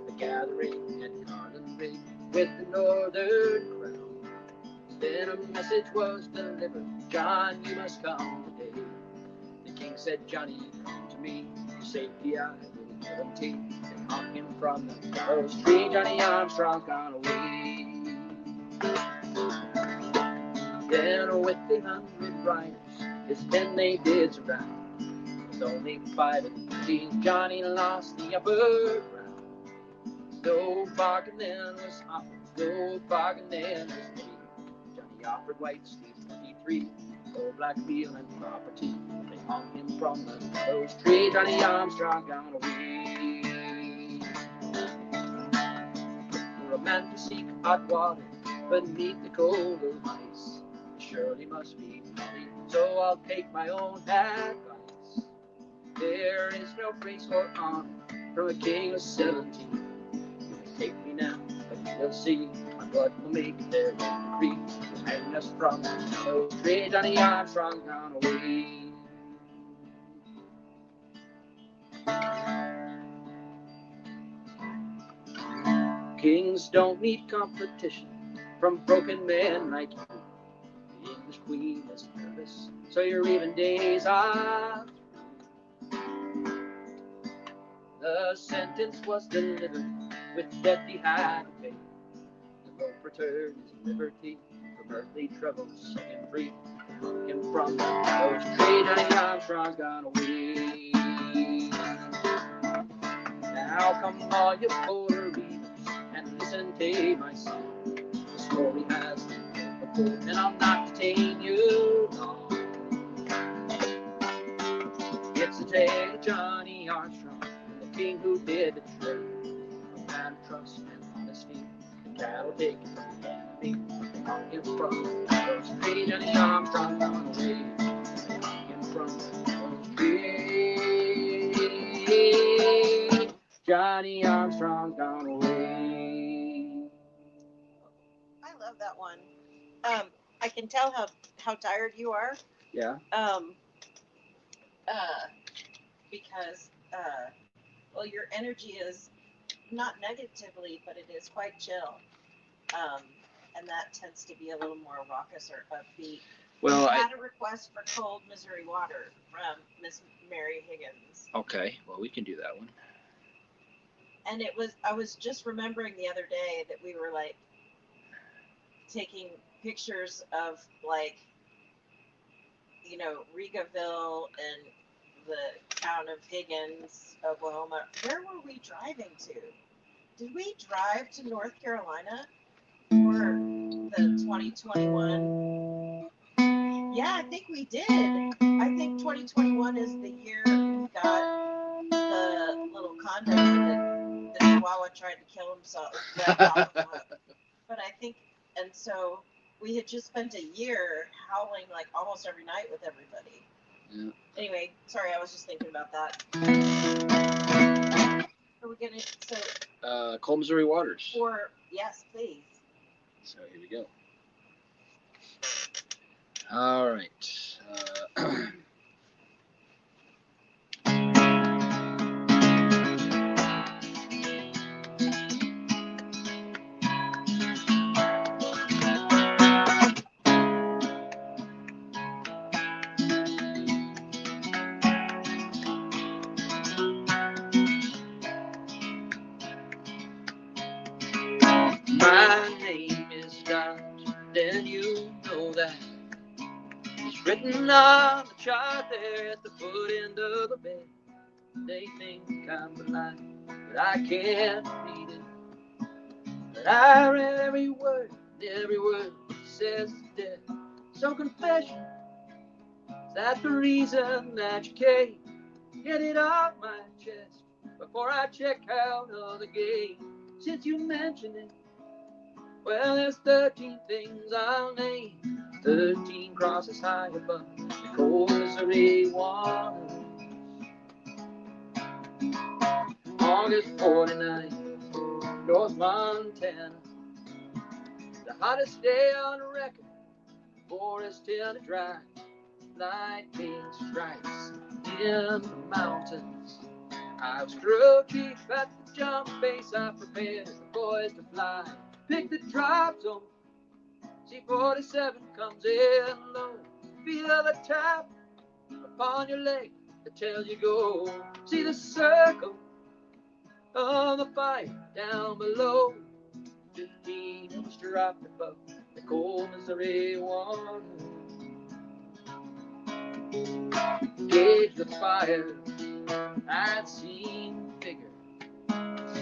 The gathering at Garland Rig with the northern crown. Then a message was delivered, John, you must come today. The king said, Johnny, come to me, for safety I will guarantee. They hung him from the gallows tree, Johnny Armstrong gone away. Then with the 100 riders, his men they did surround. With only 5 of the team, Johnny lost the upper ground. No bargain then was offered, no bargain then was made. Johnny offered white Steve 23, gold, black wheel, and property. They hung him from the gallows tree, Johnny Armstrong gone away. For a man to seek hot water beneath the cold of ice, surely must be funny, so I'll take my own advice. There is no praise or honor from a king of 17. You may take me now, but you will see my blood will make their own decree. Hang us from the gallows tree, Johnny Armstrong gone away. Kings don't need competition from broken men like you. The English queen is nervous, so your even days are through. The sentence was delivered with death he had to pay. The Lord returned his liberty from earthly troubles, set him free. Hung him from the gallows tree, Johnny Armstrong gone away. Now come all you poor readers and listen to my song. The story has been told before, and I'll not detain you long. It's the tale of Johnny Armstrong, the king who did betray. A man of trust and honesty, the cattle taken from the enemy. They hung him from the gallows tree, Johnny Armstrong gone away. They hung him from the gallows tree, Johnny Armstrong gone away. I love that one. I can tell how tired you are. Yeah. Because well, your energy is not negatively, but it is quite chill. And that tends to be a little more raucous or upbeat. Well, I had a request for cold Missouri water from Miss Mary Higgins. Okay, well, we can do that one. And I was just remembering the other day that we were like taking pictures of like, you know, Rigaville and the town of Higgins, Oklahoma. Where were we driving to? Did we drive to North Carolina for the 2021? Yeah, I think we did. I think 2021 is the year we got the little condo that the Chihuahua tried to kill himself. But I think, and so we had just spent a year howling like almost every night with everybody. Yeah. Anyway, sorry, I was just thinking about that. Are we gonna Cold Missouri Waters. Or yes, please. So here we go. All right. My name is Dodge, then you know that. It's written on the chart there at the foot end of the bed. They think I'm blind, but I can't read it. But I read every word it says is dead. So confession, is that the reason that you came? Get it off my chest. before I check out of the game. Since you mentioned it, well, there's 13 things I'll name. 13 crosses high above the cold Missouri waters. August 49, North Montana. The hottest day on record. Forest till it dry. Lightning strikes in the mountains. I was crew chief at the jump base. I prepared the boys to fly. Pick the drop zone. C-47 comes in low. Feel the tap upon your leg that tells you go. See the circle of the fire down below. 15 inches dropped above the cold Missouri water. Gauge the fire, I'd seen bigger.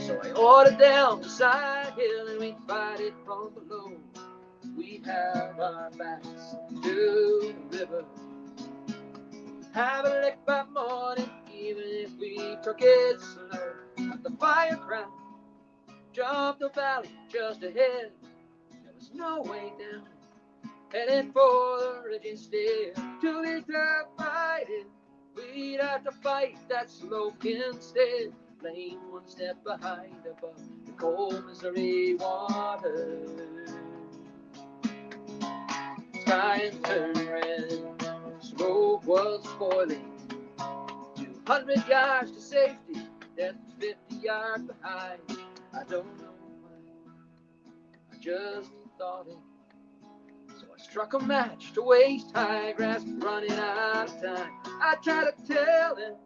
So I ordered down the side hill and we fight it from below. We have our backs to the river. Have a lick by morning, even if we took it slow. At the fire crown, jumped the valley just ahead. There was no way down, headed for the ridge instead. To be dry fighting, we'd have to fight that smoke instead. Lane one step behind above the cold Missouri water. Sky turned red, smoke was spoiling. 200 yards to safety, death 50 yards behind. I don't know why, I just thought it. So I struck a match to waste high grass, running out of time. I tried to tell them,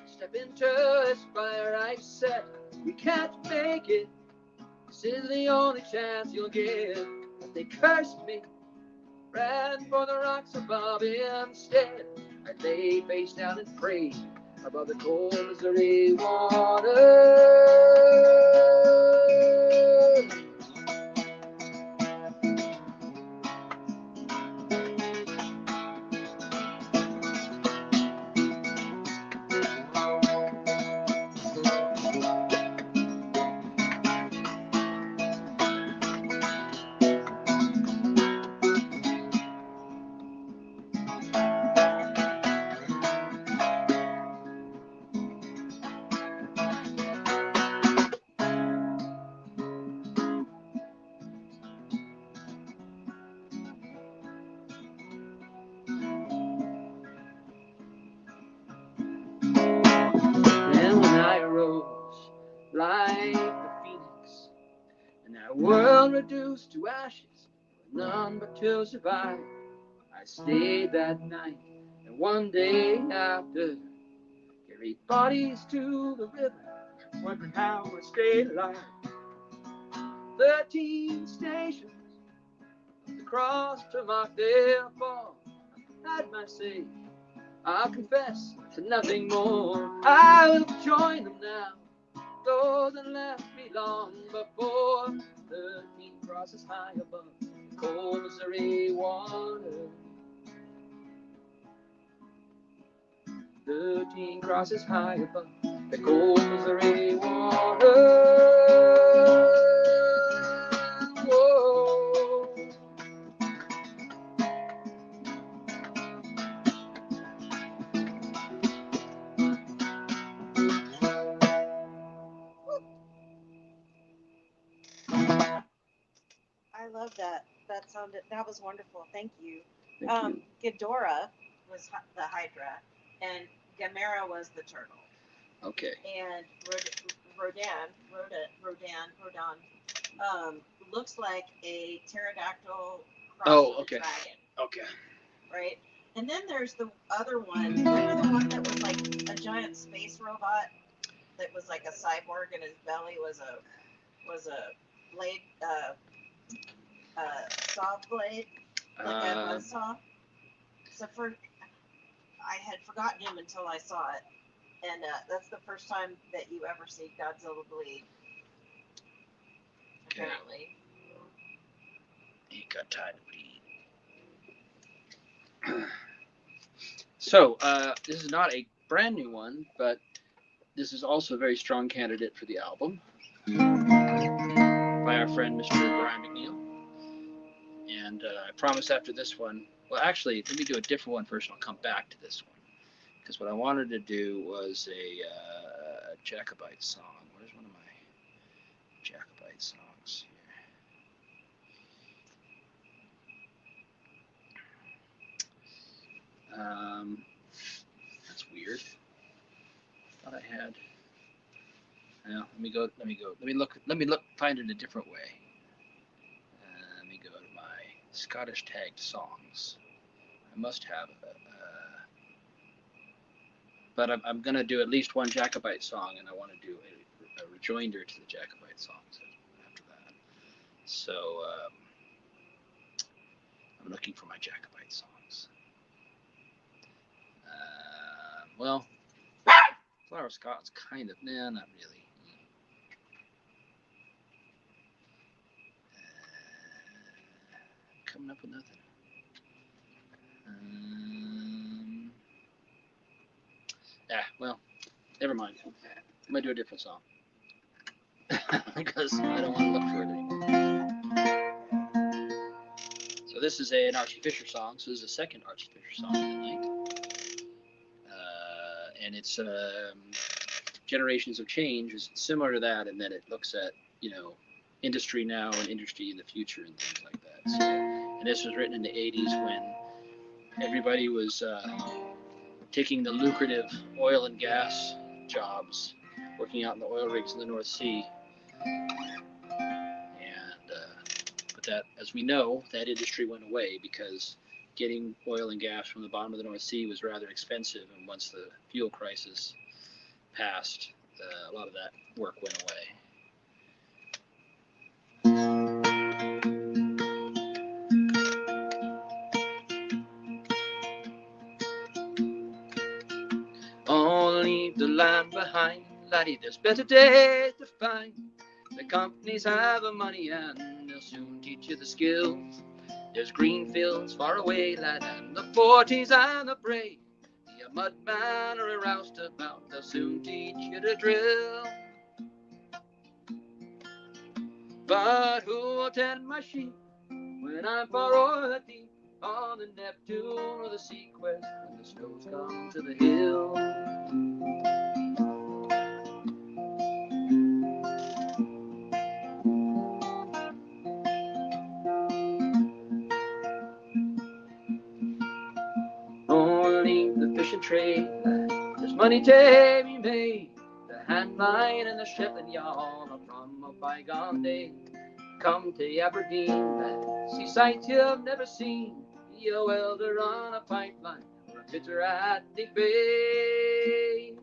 step into this fire I set. We can't make it, this is the only chance you'll get. But they cursed me, ran for the rocks above instead. I lay face down and prayed above the cold Missouri water. Like the phoenix, and our world reduced to ashes, none but to survive. I stayed that night, and one day after, carried bodies to the river, wondering how I stayed alive. 13 stations across to mark their fall. I had my say, I'll confess to nothing more. I will join them now, those that left me long before. 13 crosses high above the cold Missouri water. 13 crosses high above the cold Missouri water. Whoa. I love that. That was wonderful. Thank you. Thank you. Ghidorah was the Hydra, and Gamera was the turtle. Okay. And Rodan looks like a pterodactyl crossed with a dragon. Okay. Right? And then there's the other one. Remember the one that was like a giant space robot that was like a cyborg, and his belly was a blade, saw blade, like a buzzsaw. So I had forgotten him until I saw it, and that's the first time that you ever see Godzilla bleed. Apparently. He got tired of bleeding. So, this is not a brand new one, but this is also a very strong candidate for the album by our friend Mr. Brian McNeil. And I promise after this one, well, actually, let me do a different one first, and I'll come back to this one. Because what I wanted to do was a Jacobite song. Where's one of my Jacobite songs here? That's weird. Thought I had. Well, let me look. Find it a different way. Let me go to my Scottish tagged songs. I must have but I'm going to do at least one Jacobite song, and I want to do a rejoinder to the Jacobite songs after that. So I'm looking for my Jacobite songs. Well, Flower of Scots kind of, nah, not really. Coming up with nothing. Well, never mind. I'm going to do a different song. Because I don't want to look for it anymore. So this is an Archie Fisher song. So this is the second Archie Fisher song of the night. And it's Generations of Change is similar to that, and then it looks at, industry now and industry in the future and things like that. So, and this was written in the 80s when everybody was taking the lucrative oil and gas jobs, working out in the oil rigs in the North Sea. And but that, as we know, that industry went away because getting oil and gas from the bottom of the North Sea was rather expensive, and once the fuel crisis passed, a lot of that work went away. Oh, leave the land behind, laddie, there's better days to find. The companies have the money and they'll soon teach you the skills. There's green fields far away, lad, and the 40s and the brave. Be a mudman or a roustabout, they'll soon teach you to drill. But who will tend my sheep when I'm far o'er the deep, on the Neptune or the Sequest, when the snows come to the hill? Leave the fishing trade, there's money to be made. The hand line and the shipping yawl are from a bygone day. Come to Aberdeen, see sights you've never seen. Be a welder on a pipeline or a fitter at the bay.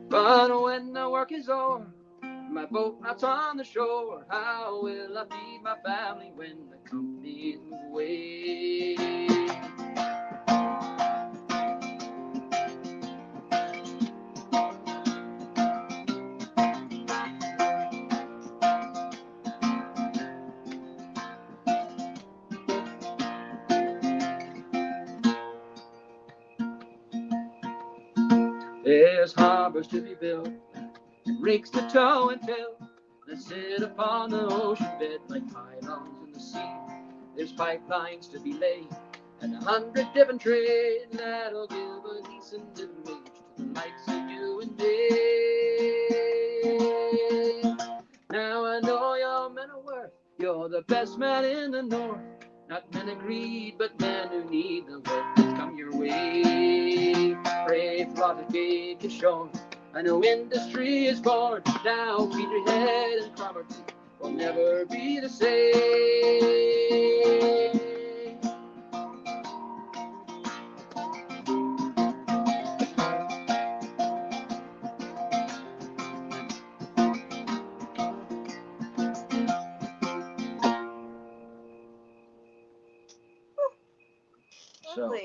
But when the work is over, my boat rots on the shore. How will I feed my family when the companies move away? There's harbors to be built and rigs to tow and fill that sit upon the ocean bed like pylons in the sea. There's pipelines to be laid and 100 different trades that'll give a decent living wage to the likes of you and me. Now I know your men of worth, you're the best man in the north. Not men of greed, but men who need the work that's come your way. Pray for all the gate is shore. I know industry is born. Now Peterhead and Cromarty will never be the same. So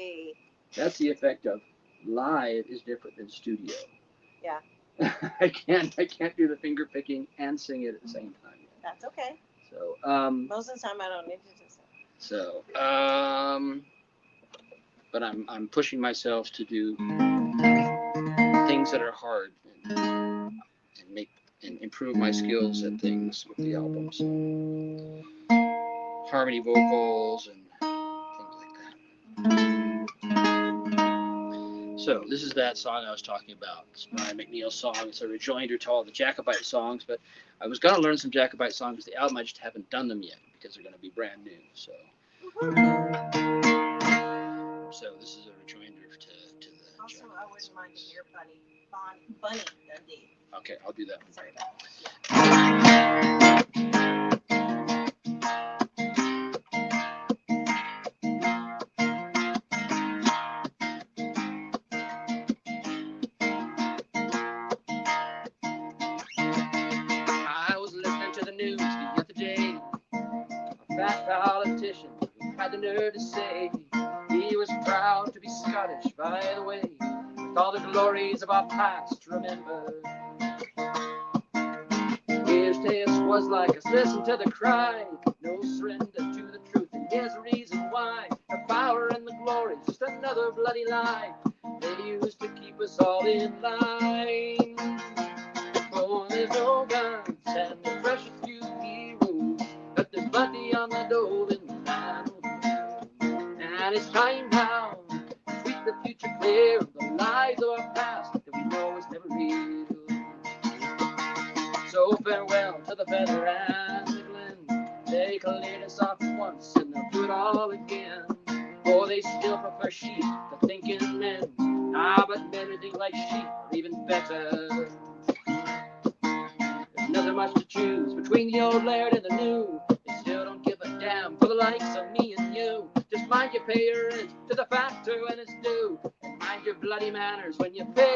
that's the effect of live is different than studio. Yeah. I can't do the finger picking and sing it at the same time. That's okay. So most of the time I don't need to do so. So but I'm pushing myself to do things things that are hard and improve my skills at things with the albums. Harmony vocals and things like that. So this is that song I was talking about. It's Brian McNeil's song. It's a rejoinder to all the Jacobite songs, but I was going to learn some Jacobite songs for the album. I just haven't done them yet because they're going to be brand new. So this is a rejoinder to the Also, Jacobite I wouldn't songs. mind to hear Bunny Dundee. Okay, I'll do that. Sorry about I was listening to the news the other day. A fat politician had the nerve to say he was proud to be Scottish, by the way, with all the glories of our past to remember. His taste was like us, listen to the cry, no surrender to the truth, and here's the reason why. The power and the glory, just another bloody lie they used to keep us all in line. Oh, there's no guns and the precious few heroes, but there's plenty on the dole in the land. And it's time now to sweep the future clear of the lies of our past that we know is never real. So farewell to the feather and the glen. They cleared us off once and they'll do it all again. For they still prefer sheep to thinking men. But men who think like sheep are even better. There's nothing much to choose between the old laird and the new. They still don't give a damn for the likes of me and you. Just mind you pay your rent to the factor when it's due, and mind your bloody manners when you pay.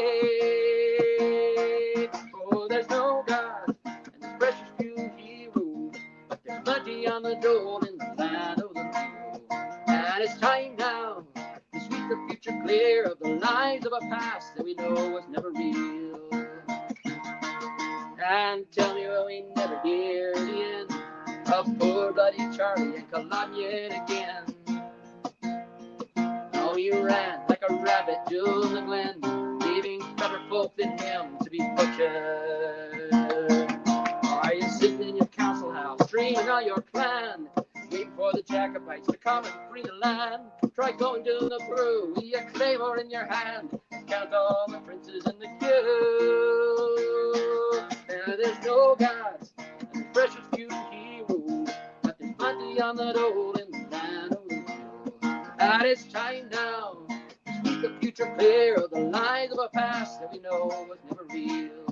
Oh, there's no God and there's precious few heroes, but there's plenty on the dole in the land of the real. And it's time now to sweep the future clear of the lies of a past that we know was never real. And tell me, will we never hear the end of poor bloody Charlie and Culloden yet again? Oh, you ran like a rabbit to the glen, leaving better folk than him to be butchered. Are you sitting in your council house, dreaming of your clan, waiting for the Jacobites to come and free the land? Try going to the brew with your claymore in your hand, count all the princes in the queue. There's no gods and the precious few heroes, but there's plenty on the dole in the land of the real. And it's time now to sweep the future clear of the lies of a past that we know was never real.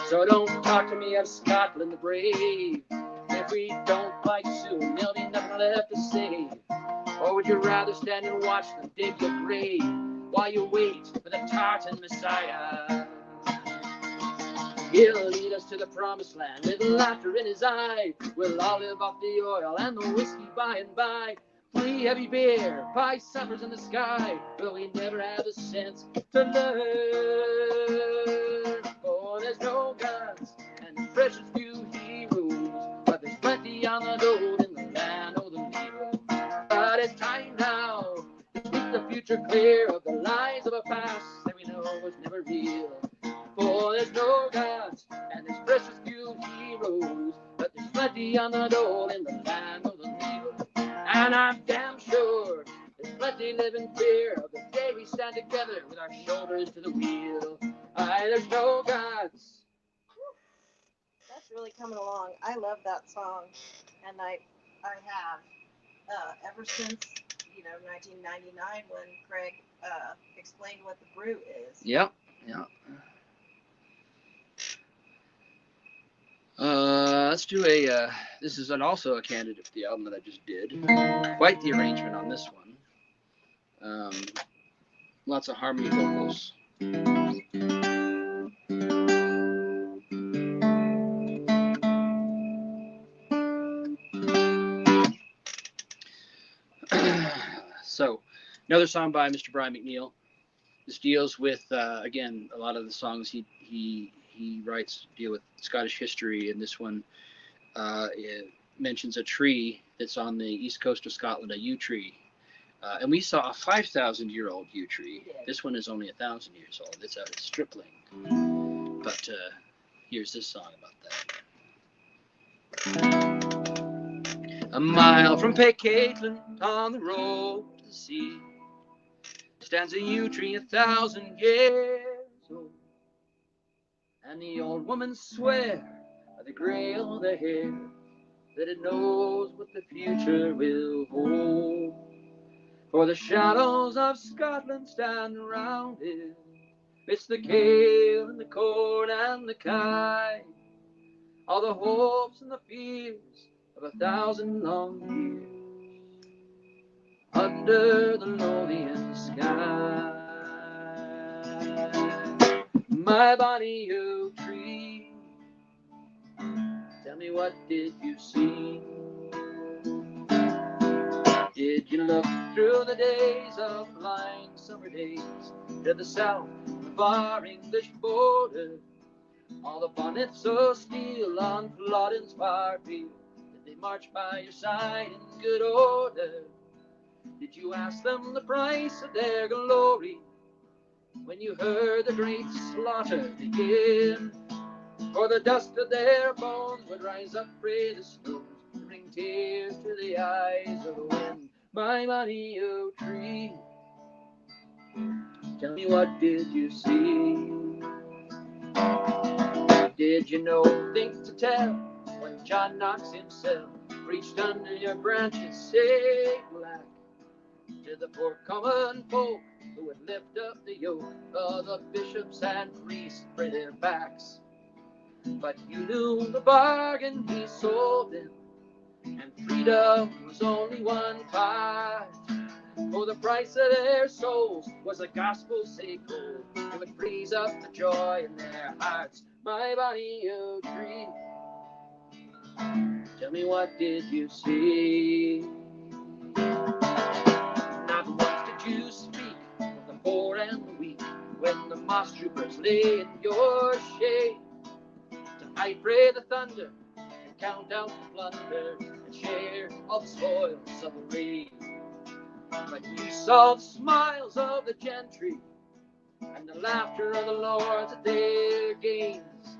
So don't talk to me of Scotland the brave. If we don't fight soon, there'll be nothing left to say. Or would you rather stand and watch them dig your grave while you wait for the Tartan Messiah? He'll lead us to the promised land with laughter in his eye. We'll all live off the oil and the whiskey by and by. 3 heavy beer, pie suppers in the sky, but we never have the sense to learn. Oh, there's no guns and there's precious few heroes, but there's plenty on the dole in the land of the real. But it's time now to keep the future clear of the lies of a past that we know was never real. For there's no gods and there's precious few heroes, but there's plenty on the dole in the land of the real. And I'm damn sure there's plenty living fear of the day we stand together with our shoulders to the wheel. Aye, there's no gods. That's really coming along. I love that song, and I have ever since 1999 when Craig explained what the brew is. Yep. Let's do a. This is also a candidate for the album that I just did. Quite the arrangement on this one. Lots of harmony vocals. So, another song by Mr. Brian McNeil. This deals with again, a lot of the songs he writes deal with Scottish history, and this one it mentions a tree that's on the east coast of Scotland, a yew tree. And we saw a 5,000-year-old yew tree. This one is only 1,000 years old. It's out at Stripling. But here's this song about that. A mile from Pecatlan, on the road to the sea, stands a yew tree 1,000 years old. And the old woman swear by the grey of the hair that it knows what the future will hold. For the shadows of Scotland stand around it. It's the kale and the corn and the kye, all the hopes and the fears of 1,000 long years under the loneliest sky. My bonny yew tree, tell me, what did you see? Did you look through the days of flying summer days to the south of our English border? All the bonnets of steel on Flodden's far field, did they march by your side in good order? Did you ask them the price of their glory when you heard the great slaughter begin? For the dust of their bones would rise up frae the snows, bring tears to the eyes of the wind. My bonny yew tree, tell me, what did you see? Did you know things to tell when John Knox himself reached under your branches, say black, to the poor common folk who would lift up the yoke of the bishops and priests for their backs? But you knew the bargain he sold them, and freedom was only one part. For the price of their souls was the gospel so cold, it would freeze up the joy in their hearts. My bonny yew tree, tell me, what did you see? Not once did you speak of the poor and the weak when the moss troopers lay in your shade, to fight frae the thunder and count out the plunder and share all the spoils of the raid. But you saw the smiles of the gentry and the laughter of the lords at their games,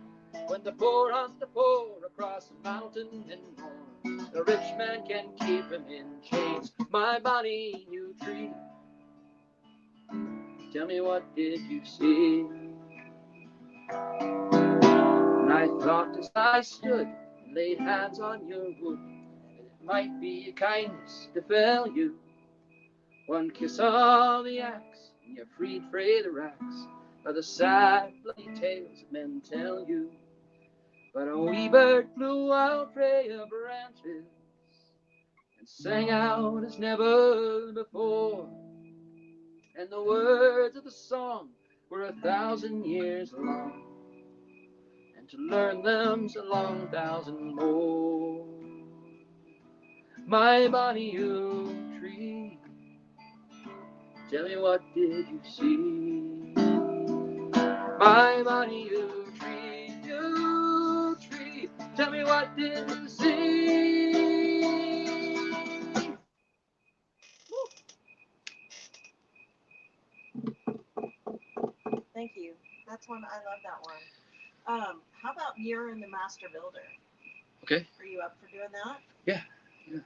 when the poor hunt the poor across the mountain and more. The rich man can keep him in chains. My bonny yew tree, tell me, what did you see? And I thought as I stood and laid hands on your wood, that it might be a kindness to fell you. One kiss of the axe, and you're freed frae the racks of the sad, bloody tales that men tell you. But a wee bird flew out frae your branches and sang out as never before. And the words of the song were 1,000 years long, and to learn them's a long 1,000 more. My bonny yew tree, tell me, what did you see? My bonny yew tree, tell me, what did you see? Thank you. That's one, I love that one. How about You're in the Master Builder? Okay. Are you up for doing that? Yeah. I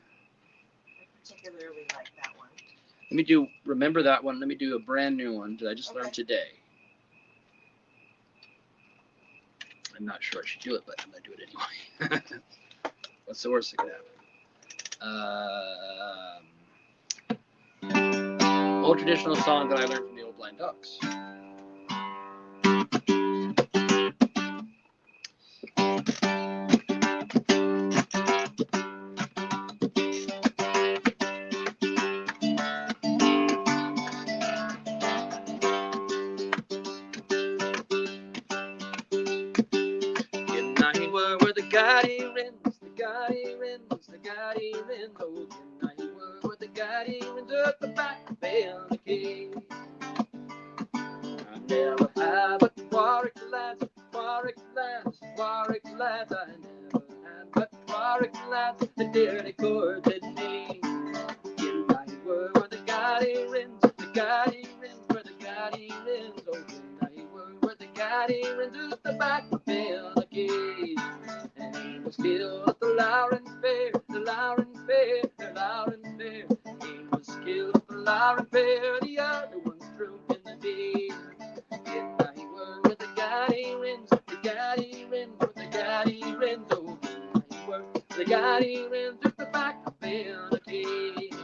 particularly like that one. Let me do, remember that one. Let me do a brand new one that I just learned today. I'm not sure I should do it, but I'm going to do it anyway. What's the worst that could happen? Old traditional song that I learned from the Old Blind Ducks. lads, Warwick lads, Warwick lads, I never had but Warwick lads, the dearly courted me. In my word were the Gaddy Rins, were the Gaddy Rins, oh, in my word were the Gaddy Rins, who's the back of the gate. And he was killed at the Lauren Fair, the Lauren Fair, the Lauren Fair. He was killed at the Lauren Fair, the other one's thrown in the day. In my word were the Gaddy Rins, the Gaddy Rins, were the Gaddy Rins, oh, in my word the Gaddy Rins, who's the back of the gate.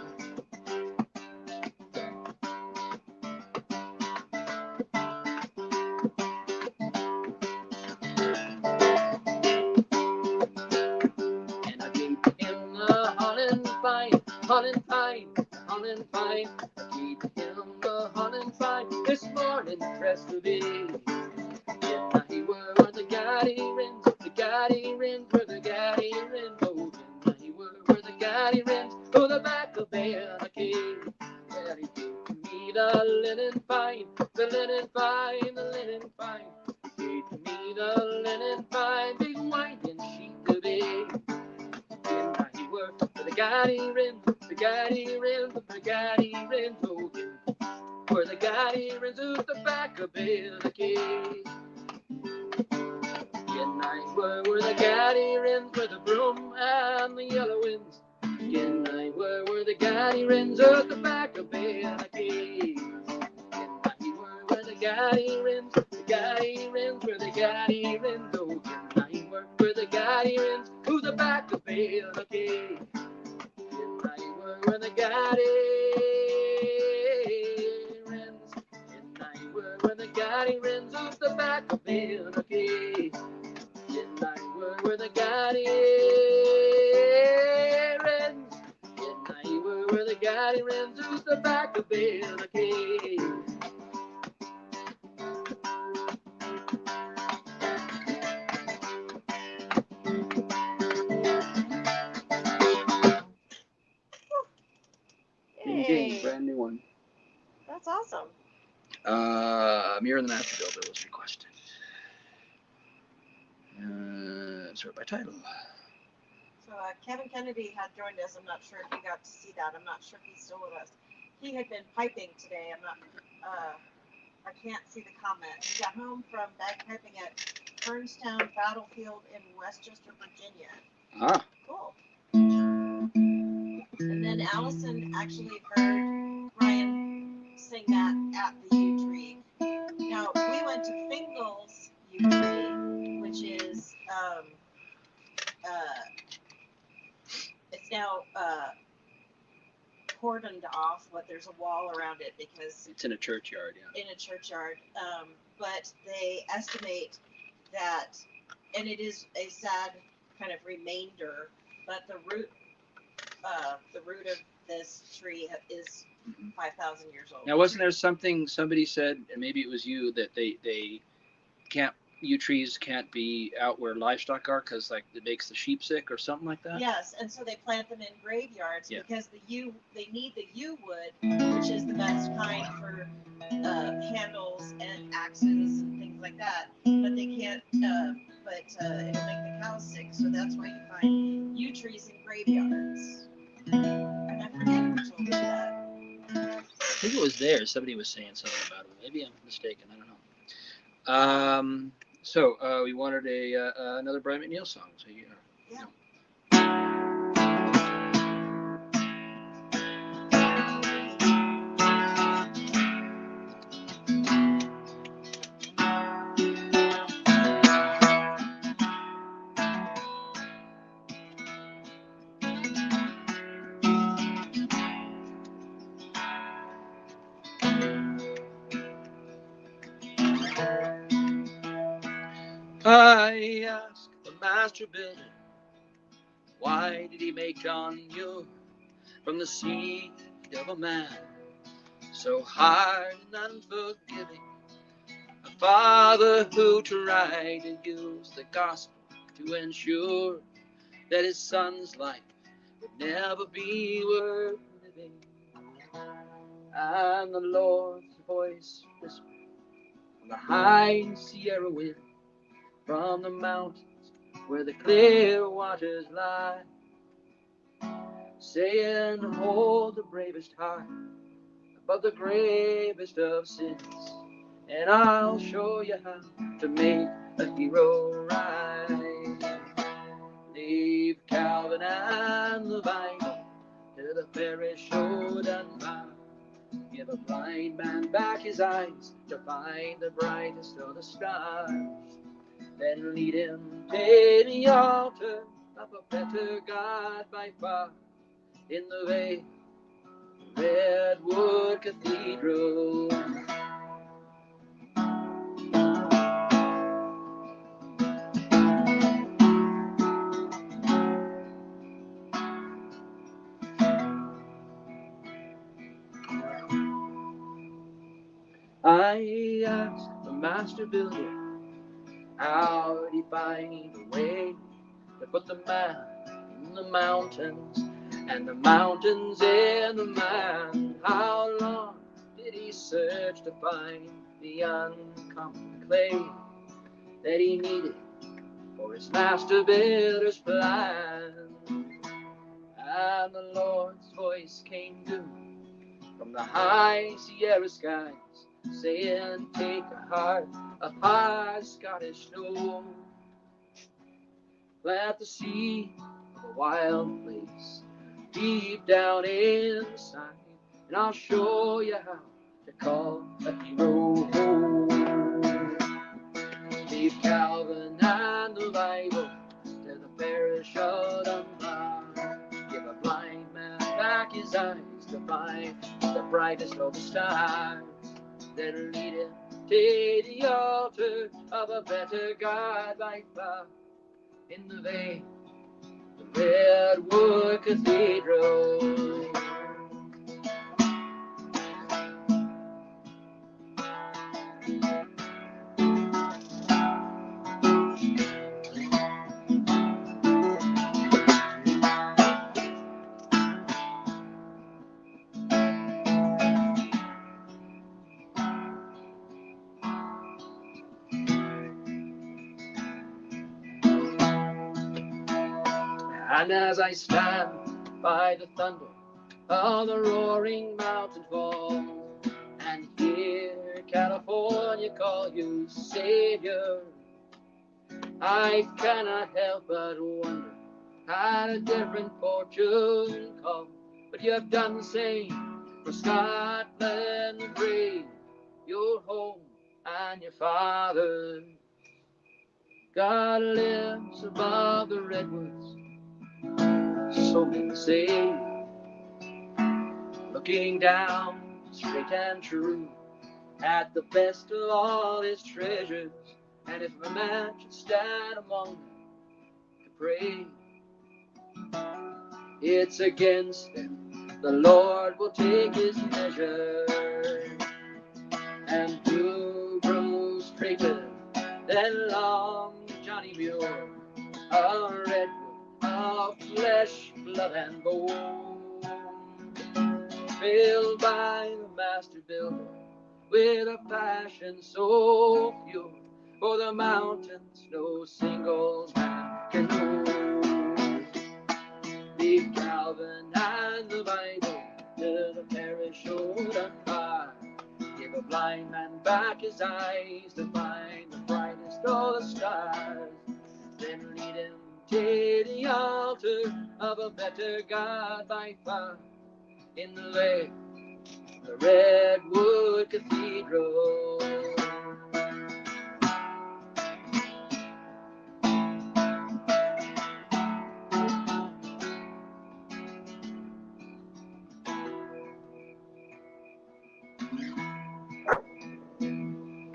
Holland Pine, Holland Pine, keep him the Holland Pine. This morning press the bay. In my word the Gaddy Rins, the Gaddy Rins, were the Gaddy Rins. Oh, in my word the Gaddy Rins, oh, the back of the cave. Well, he gave me the linen fine, the linen fine, the linen fine. He gave me the linen fine, big winding sheet of bay. In my word the Gaddy Rins, the Gaddy Rins, the Gaddy Rins, oh, were the Gaddy Rins, who's the back of the cave. In night were the Gaddy Rins, were the broom and the yellow winds. In night were the Gaddy Rins, who's the back of the cave. In night were the Gaddy Rins, the Gaddy Rins, were the Gaddy Rins, oh, in night were the Gaddy Rins, who's the back of the cave. Were the Gaddy Rins, in night were the Gaddy Rins, who's the back of the cave. In night were the Gaddy Rins, in night were the Gaddy Rins, who's the back of the cave. Yay. Brand new one. That's awesome. Mirror in the Master Builder was requested. Sort by title. So Kevin Kennedy had joined us. I'm not sure if you got to see that. I'm not sure if he's still with us. He had been piping today. I can't see the comment. He got home from bagpiping at Kernstown Battlefield in Westchester, Virginia. Ah. Cool. And then Allison actually heard Ryan sing that at the U Tree. Now, we went to Fingal's U Tree, which is, it's now cordoned off, but there's a wall around it because it's in a churchyard, yeah. In a churchyard. But they estimate that, and it is a sad kind of remainder, but the root of this tree is 5,000 years old. Now, wasn't there something somebody said, and maybe it was you, that they can't, yew trees can't be out where livestock are because like it makes the sheep sick or something like that? Yes, and so they plant them in graveyards because they need the yew wood, which is the best kind for handles and axes and things like that. But they can't. It'll make the cows sick, so that's why you find yew trees in graveyards. And I forget who told me that. I think it was there. Somebody was saying something about it. Maybe I'm mistaken. I don't know. So we wanted another Brian McNeil song. So yeah. I asked the master builder, why did he make John Muir from the seed of a man so hard and unforgiving? A father who tried to use the gospel to ensure that his son's life would never be worth living. And the Lord's voice whispered, on the high Sierra wind, from the mountains where the clear waters lie, saying, hold the bravest heart above the gravest of sins, and I'll show you how to make a hero rise. Leave Calvin and the Bible to the parish road and mile. Give a blind man back his eyes to find the brightest of the stars. Then lead him to the altar of a better God by far, in the way Redwood Cathedral. I asked the master builder, how'd he find a way to put the man in the mountains and the mountains in the man? How long did he search to find the uncommon clay that he needed for his master builder's plan? And the Lord's voice came to from the high Sierra skies, saying, take a heart of high Scottish snow, plant the seed of a wild place deep down inside, and I'll show you how to call a hero home. Leave Calvin and the Bible to the parish of Dunbar. Give a blind man back his eyes to find the brightest of the stars. Then lead him to the altar of a better God by far, in the vein, the Redwood Cathedral. And as I stand by the thunder of the roaring mountain fall, and hear California call you Savior, I cannot help but wonder at a different fortune call. But you have done the same for Scotland the brave, your home and your father. God lives above the redwoods, so men say, looking down straight and true at the best of all his treasures. And if a man should stand among them to pray, it's against them the Lord will take his measure. And who grows straighter than long Johnny Muir, a redwood of flesh, blood, and bone, filled by the master builder with a passion so pure for the mountains no single man can move. Leave Calvin and the Bible to the parish old and far. Give a blind man back his eyes to find the brightest of the stars. Then lead him to the altar of a better God by far, in the lake, the Redwood Cathedral.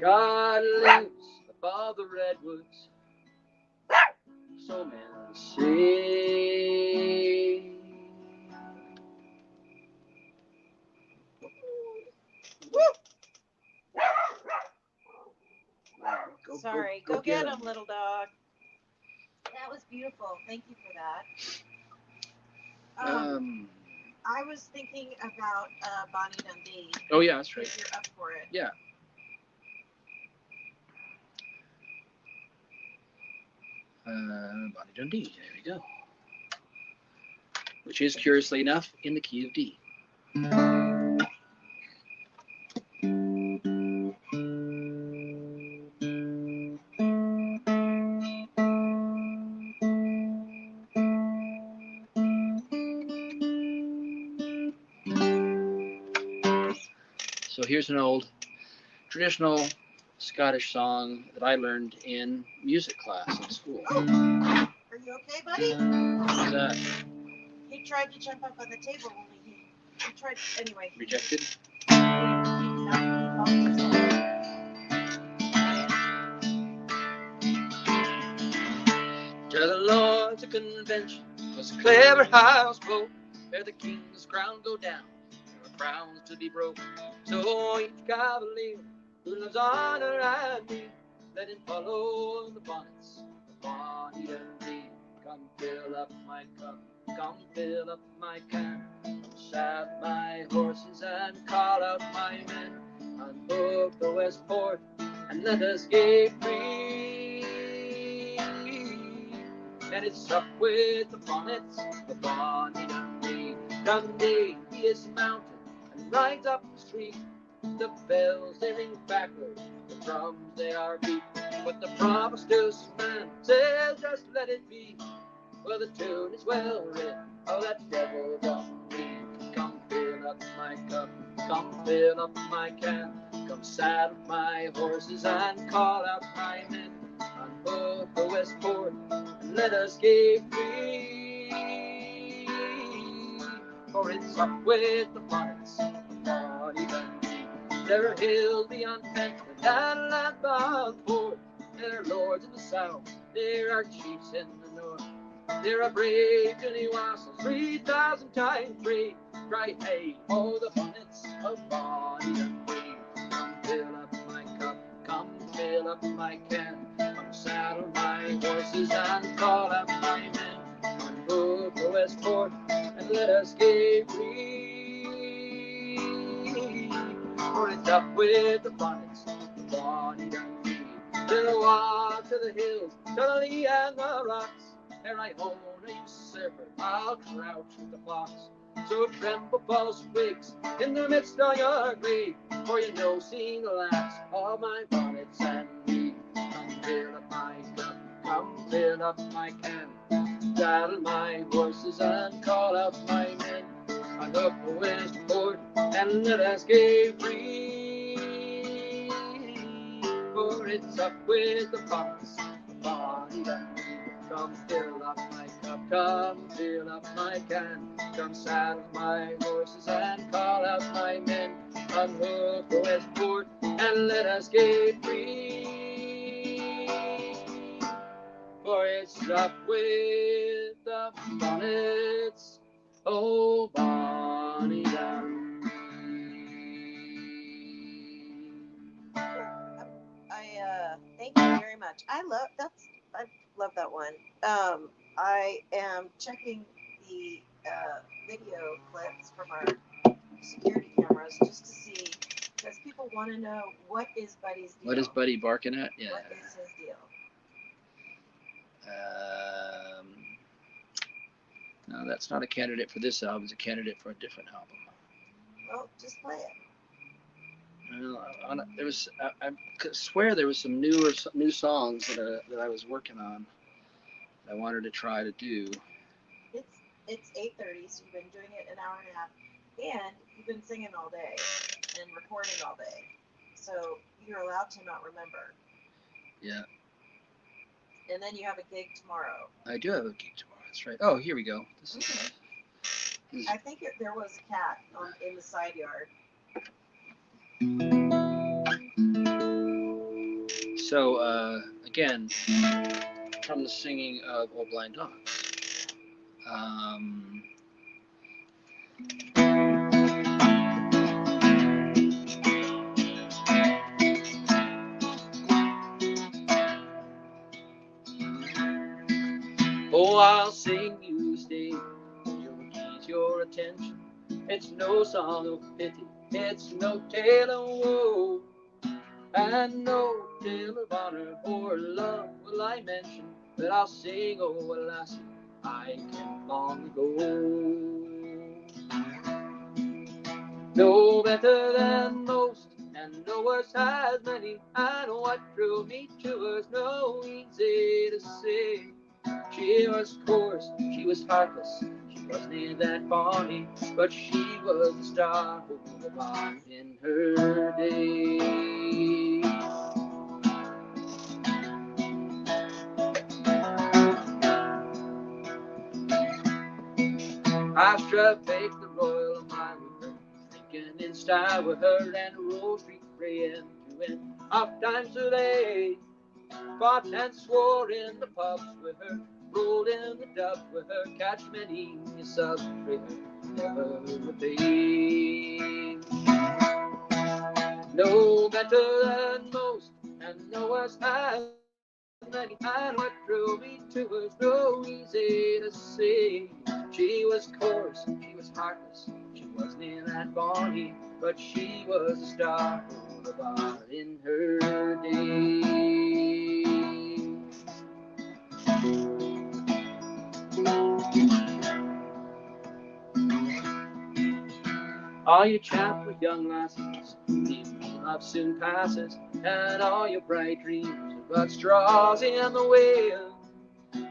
God lives above the redwoods, so men say. Sorry, go get him, little dog. That was beautiful. Thank you for that. I was thinking about Bonnie Dundee. Oh yeah, that's right. If you're up for it. Yeah. Bonnie Dundee. There we go. Which is, curiously enough, in the key of D. So here's an old traditional Scottish song that I learned in music class in school. Oh, are you okay, buddy? What's that? He tried to jump up on the table when he tried, anyway. Rejected? To the Lord's Convention was a clever houseboat, where the king's crown go down, there are crowns to be broke. So each cavalier who loves honor and need, let him follow the bonnets of Bonnie Dundee. Come fill up my cup, come fill up my can, come saddle my horses and call out my men, unhook the west port and let us get free. And it's up with the bonnets of Bonnie Dundee. Dundee he is mounted and rides up the street. The bells they ring backward, the drums they are beat. But the promiscuous man says just let it be. Well, the tune is well written, oh that devil don't read. Come fill up my cup, come fill up my can, come saddle my horses and call out my men, unhook the west port and let us get free. For it's up with the bonnets of Bonnie Dundee. There are hills beyond Pentland and land bound forth. There are lords in the south, there are chiefs in the north. There are brave Johnny Wassels, 3,000 times brave. Cry hey, oh the bonnets of Bonnie Dundee. Come fill up my cup, come fill up my can, come saddle my horses and call out my men, unhook the west port and let us get free. For it's up with the bonnets of Bonnie Dundee. To the wild, to the hills, to the lee and the rocks, there I own a usurper, I'll crouch with the fox. So tremble, false wigs, in the midst of your grave, for you know seen the last of my bonnets and me. Come fill up my cup, come fill up my can, saddle my horses and call out my men, unhook the west port and let us get free. For it's up with the bonnets of Bonnie Dundee. Come fill up my cup, come fill up my can, come saddle my horses and call out my men, unhook the west port and let us get free. For it's up with the bonnets, oh Bonnie Dundee. Thank you very much. I love that one. I am checking the video clips from our security cameras just to see, because people want to know what is Buddy's deal. What is Buddy barking at? Yeah. What is his deal? No, that's not a candidate for this album. It's a candidate for a different album. Well, just play it. I swear there was some new songs that I was working on that I wanted to try to do. It's 8:30, so you've been doing it an hour and a half, and you've been singing all day and recording all day, so you're allowed to not remember. Yeah. And then you have a gig tomorrow. I do have a gig tomorrow. That's right. Oh, here we go. This is. I think there was a cat in the side yard. So, again, from the singing of Old Blind Dogs. Oh, I'll sing you stay, you'll ease your attention. It's no song of pity, it's no tale of woe, and no tale of honor or love will I mention. but I'll sing, oh, lassie, I came long ago. No better than most, and no worse as many, and what drew me to her's no easy to say. She was coarse, she was heartless, she wasn't that bonny, but she was the star of the bar in her day. I struck baked the royal mile with her, drinking in style with her, and Rose Street praying to end oft times to lay. Fought and swore in the pubs with her, rolled in the dubs with her, catch many a sub for her, never a pay. No better than most, and no worse as many, and what drew me to was no easy to say. She was coarse, she was heartless, she wasn't that bonny, but she was a star of the bar in her day. All you chaps with young lasses, love soon passes, and all your bright dreams are but straws in the wind.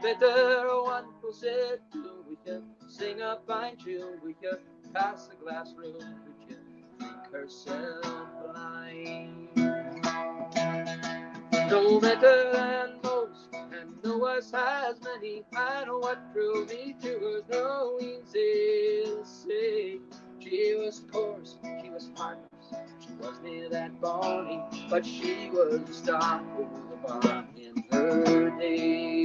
Better one will sit down with you, sing a fine tune with you, pass the glass room with you, drink herself blind. No better than most, and no worse as many, and what drew me to was no easy to say. She was coarse, she was heartless, she wasn't that bonny, but she was the star of the bar in her day.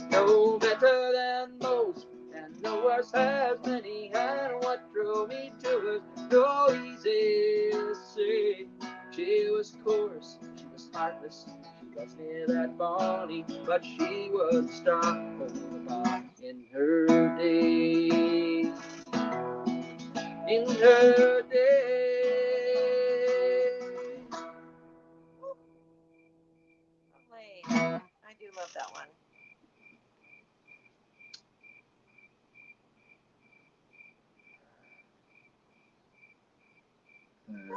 No better than most, and no worse as many, and what drew me to was no easy to say. She was coarse, she was heartless, she wasn't that bonny, but she was the star of the bar in her day. In her day. Lovely. I do love that one.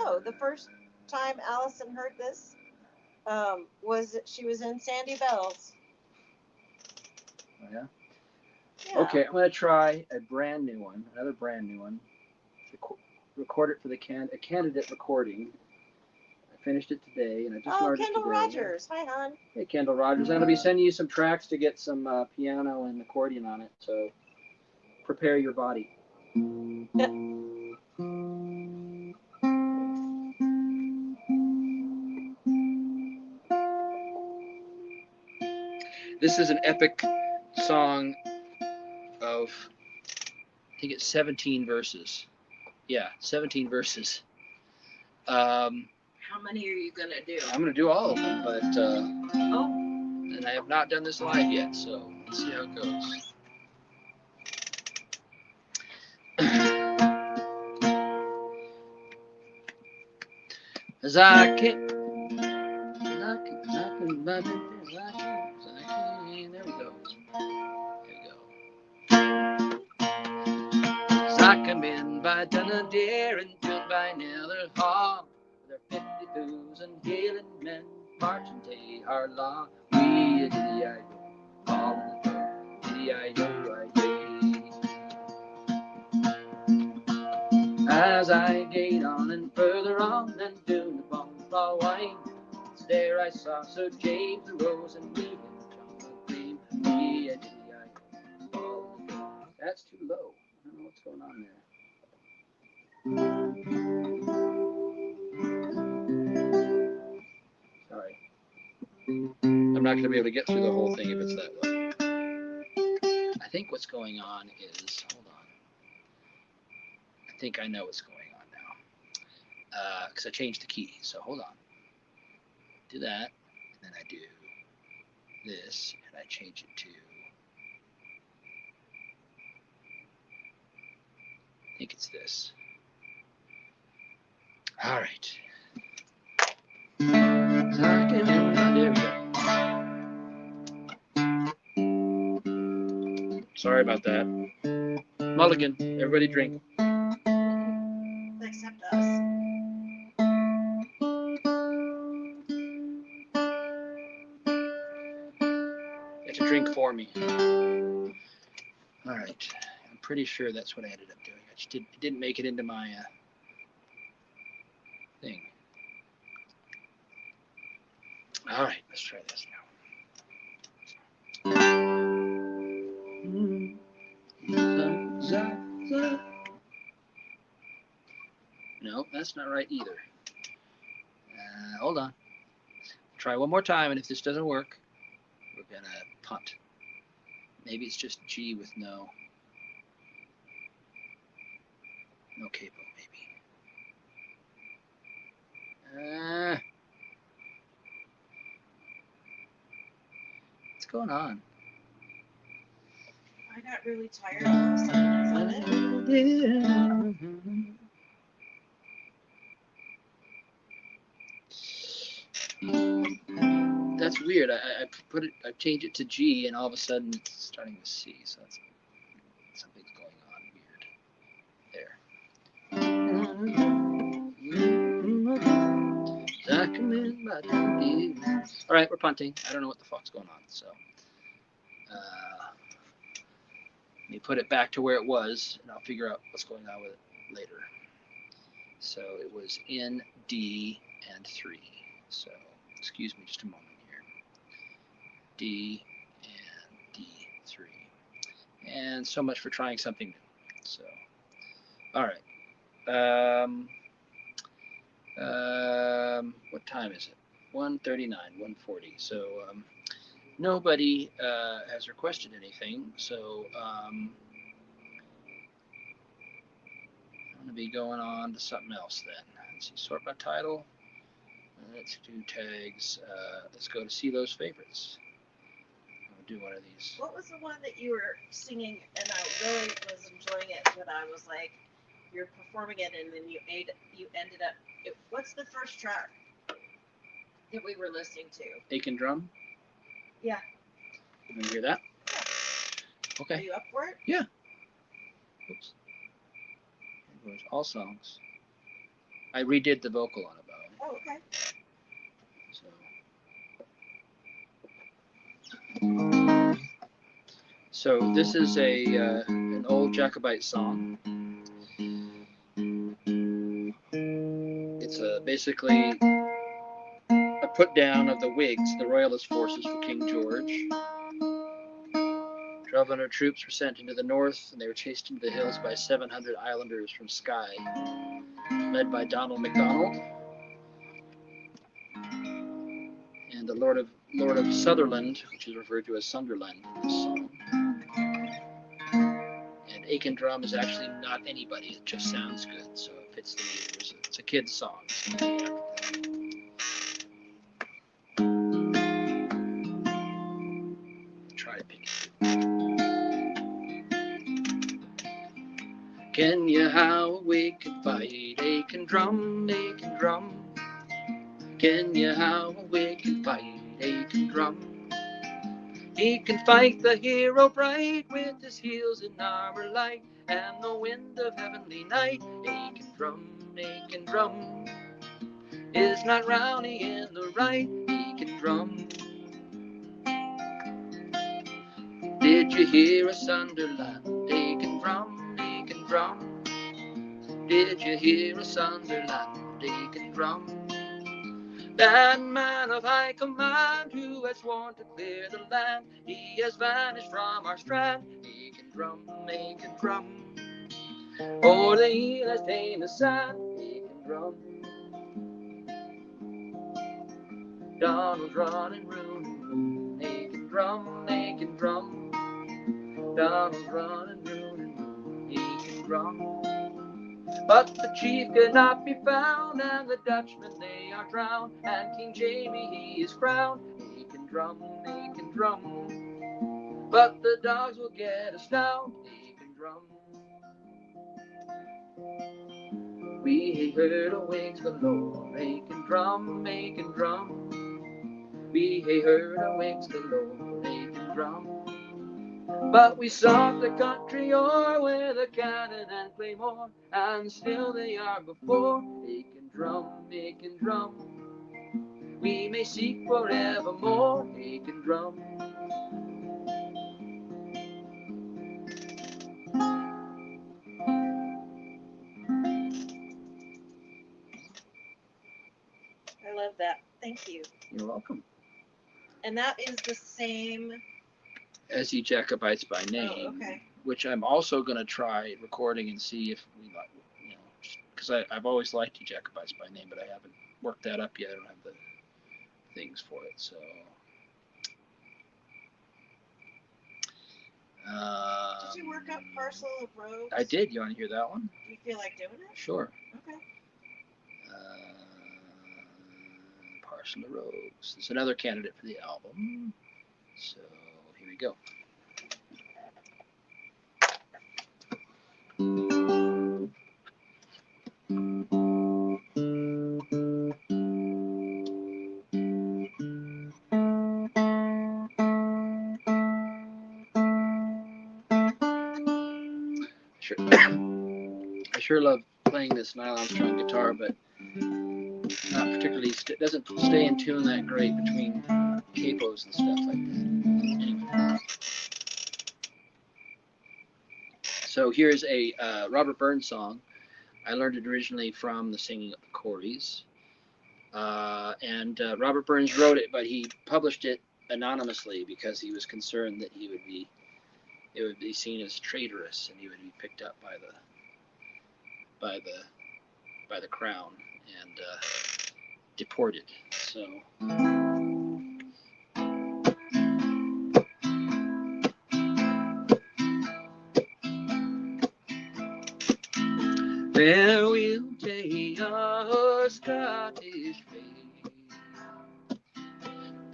Oh, the first time Allison heard this was she was in Sandy Bells. Oh, yeah? Yeah. Okay, I'm going to try a brand new one, another brand new one. Record it for the a candidate recording. I finished it today, and I just learned Kendall it today. Rogers. Hi, hon. Hey, Kendall Rogers. I'm going to be sending you some tracks to get some piano and accordion on it, so prepare your body. This is an epic song of, I think it's 17 verses. Yeah, 17 verses. How many are you going to do? I'm going to do all of them, but and I have not done this live yet, so let's see how it goes. As I can't, there we go. As I come in by Dunedere and filled by Nether Hall, there are 50,000 hailing men marching day hard long. We a all in the door, as I gate on and further on, and down the Bumfall wine, there I saw Sir James the Rose and me and Jungle Cream. That's too low. I don't know what's going on there. Sorry. I'm not going to be able to get through the whole thing if it's that low. I think what's going on is, hold on. I think I know what's going on now. Because I changed the key. So hold on. Do that, and then I do this, and I change it to, I think it's this. All right. There we go. Sorry about that. Mulligan. Everybody drink. Except us. You have to drink for me. All right. I'm pretty sure that's what I ended up doing. I just didn't make it into my thing. All right. Let's try this now. No, that's not right either. Hold on. Try one more time, and if this doesn't work, we're gonna punt. Maybe it's just G with no capo, maybe. What's going on? I got really tired all of a sudden. That's weird. I changed it to G, and all of a sudden it's starting to C. So that's something's going on weird there. All right, we're punting. I don't know what the fuck's going on. So let me put it back to where it was, and I'll figure out what's going on with it later. So it was in D and 3. So excuse me just a moment here. D and D3. And so much for trying something new. So, all right. What time is it? 1:39, 1:40. So nobody has requested anything. So I'm going to be going on to something else then. Let's see, sort by title. Let's do tags. Let's go to see those favorites. I'll do one of these. What was the one that you were singing and I really was enjoying it, but I was like, you're performing it and then you ended up, what's the first track that we were listening to? Aiken Drum? Yeah. You want to hear that? Yeah. Okay. Are you up for it? Yeah. Oops. All songs. I redid the vocal on it, though. Oh, okay. So this is an old Jacobite song. It's basically a put down of the Whigs, the royalist forces for King George. 1,200 troops were sent into the north, and they were chased into the hills by 700 islanders from Skye, led by Donald MacDonald. And the Lord of Sutherland, which is referred to as Sunderland in this song. And Aiken Drum is actually not anybody, it just sounds good, so it fits the ears. It's a kid's song. Try to pick it. Can you howl, wake and fight, Aiken Drum, Aiken Drum? Can you howl, wake and fight, Aiken Drum? He can fight the hero bright with his heels in armor light and the wind of heavenly night. Aiken Drum is not Rowney in the right. Aiken Drum. Did you hear a Sunderland? Aiken Drum, Aiken Drum. Did you hear a Sunderland? Aiken Drum. That man of high command who has sworn to clear the land, he has vanished from our strand. Aiken Drum, Aiken Drum. O'er the heel has ta'en the sand. Aiken Drum. Donald's running room. Aiken Drum, Aiken Drum. Donald's running room. Aiken Drum. But the chief cannot be found, and the Dutchmen they are drowned, and King Jamie he is crowned. Aiken Drum, Aiken Drum. But the dogs will get us down. Aiken Drum. We heard a wings galore. Aiken Drum, Aiken Drum. We heard a wings galore. Aiken Drum. But we sought the country o'er with a cannon and claymore, and still they are before, making drum, making drum. We may seek forevermore, making drum. I love that. Thank you. You're welcome. And that is the same As Ye Jacobites by Name, Oh, okay. which I'm also going to try recording and see if we like, because I've always liked Ye Jacobites by Name, but I haven't worked that up yet. I don't have the things for it, so. Did you work up Parcel of Rogues? I did. You want to hear that one? Do you feel like doing it? Sure. Okay. Parcel of Rogues. It's another candidate for the album. So here we go. Sure. I sure love playing this nylon strung guitar, but not particularly, doesn't stay in tune that great between capos and stuff like that. Anyway. So here's a Robert Burns song. I learned it originally from the singing of the Corys. And Robert Burns wrote it, but he published it anonymously because he was concerned that it would be seen as traitorous and he would be picked up by the crown and deported. So. There will take our Scottish faith,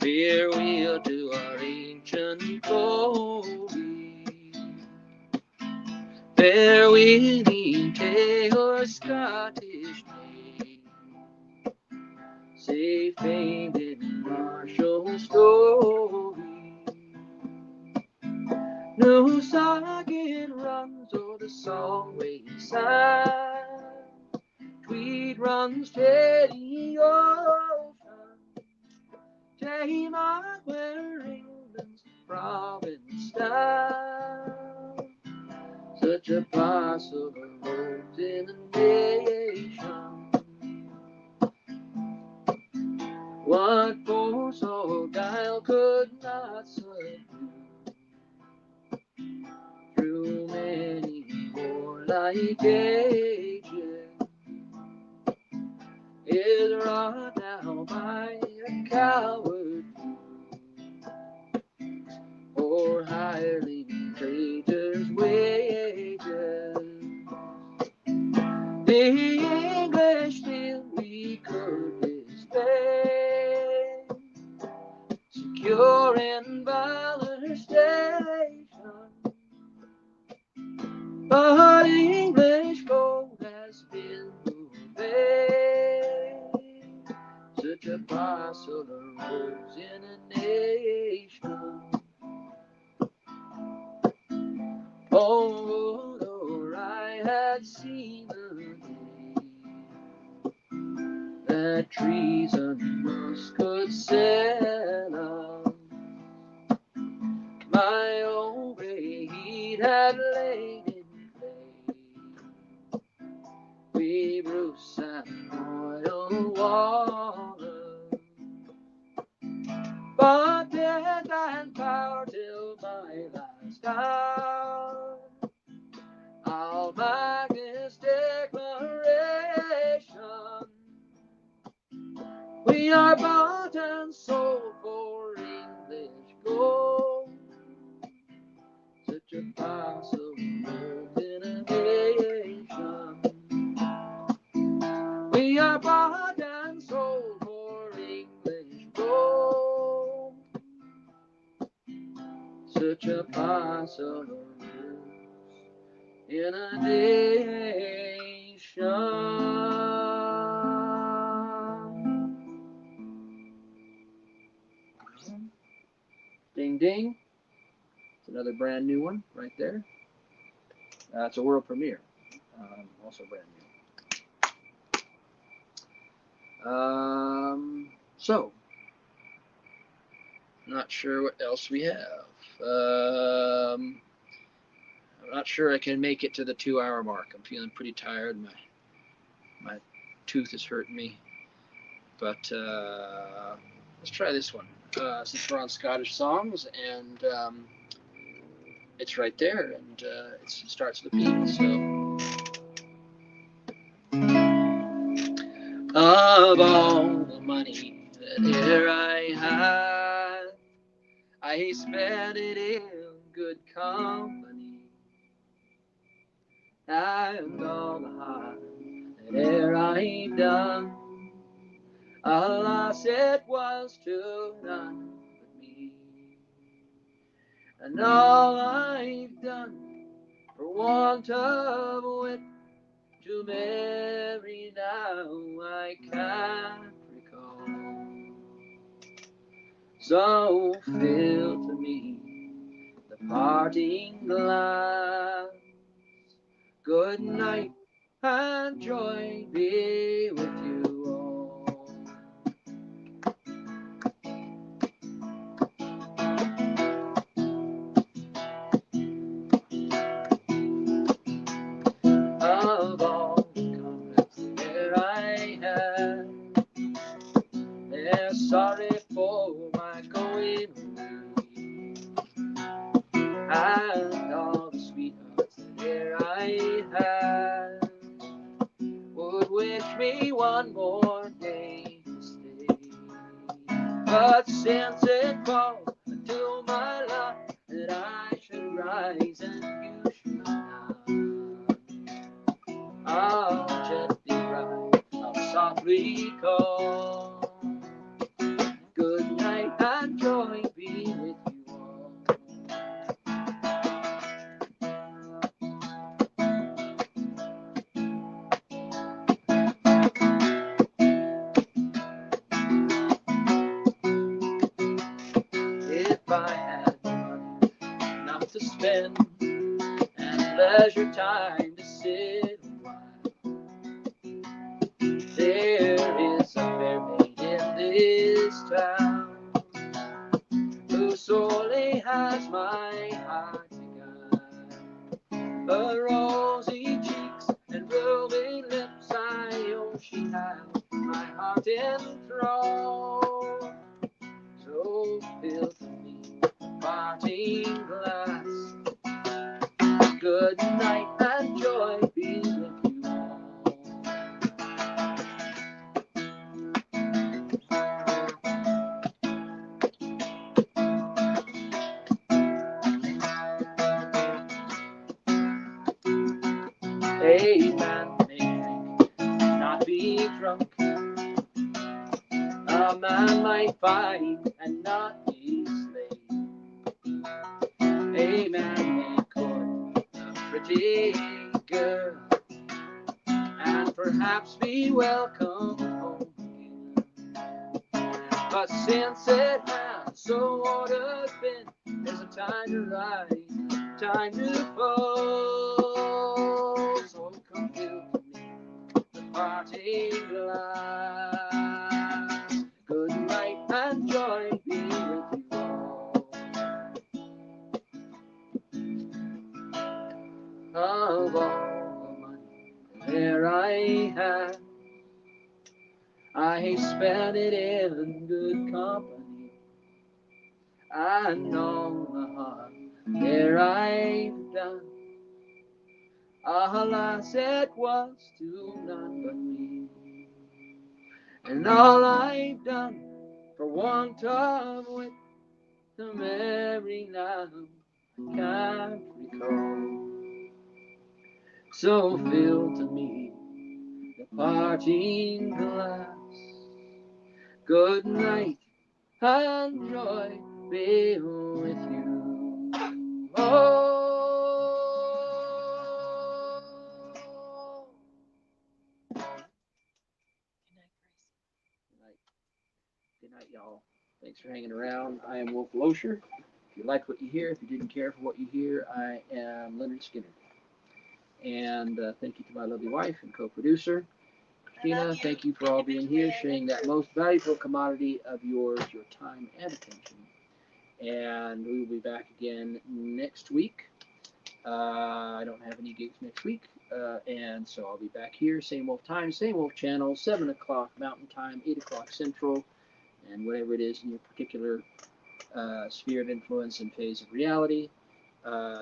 farewell to our ancient glory. There will take our Scottish faith, say famed in martial story. No socket runs o'er the Solway side, Tweed runs steady ocean, Tay mark where England's province stands. Such a parcel of roads in the nation, what force or guile could not subdue? Through many warlike ages, is wrought now by a coward few, or hireling traitors' wages. The English still we could display, secure in valor station. But English gold has been obeyed, such a parcel of roads in a nation. Oh, or I had seen the day that treason once could settle. My old gray heat had laid in clay, we Bruce and oil water, but death and power till my last hour, I'll make this declaration: we are bought and sold for English gold, such a parcel of in a nation. We are bought and sold for English gold, such a parcel of in a nation. Ding ding. It's another brand new one right there. It's a world premiere, also brand new. So, not sure what else we have. I'm not sure I can make it to the 2-hour mark. I'm feeling pretty tired. My tooth is hurting me. But let's try this one. Since we're on Scottish songs, and it's right there, and it starts with a P. So, of all the money that e'er I had, I spent it in good company, and all the harm that e'er I've done, alas, it was to none but me. And all I've done for want of wit to marry now I can't recall. So fill to me the parting glass. Good night and joy be with you all. Of all the comrades there I had, they're sorry for my going away, and all the sweethearts that there I had would wish me one more day to stay. But since it falls to my lot that I should rise and you should not, I'll gently ride, I'll softly call. Good night and joy be with you all. If I had money enough to spend and leisure time to sit a while, there is a fair maid in this town who sorely has my heart to guide. Her rosy cheeks and ruby lips, I own she has my heart enthralled. So fill to me a parting glass. Good night and joy be with you all. A man may drink, not be drunk. A man might fight and not be slain. A man may court a pretty girl and perhaps be welcome home again. But since it has so ordered been, there's a time to rise, time to fall. So come fill to me the parting glass. Good night and joy be with you all. Of all the money there I had, I spent it in good company, and all the harm there I've done, alas, it was to none but me. And all I've done for want of wit to marry now I can't recall. So fill to me the parting glass. Good night and joy be with you. Oh. Good night, y'all. Thanks for hanging around. I am Wolf Loescher. If you liked what you hear, if you didn't care for what you hear, I am Leonard Skinner. And thank you to my lovely wife and co-producer, Christina. Thank you for all being here, sharing that most valuable commodity of yours, your time and attention. And we will be back again next week. I don't have any gigs next week, and so I'll be back here, same old time, same old channel, 7 o'clock Mountain Time, 8 o'clock Central, and whatever it is in your particular sphere of influence and phase of reality.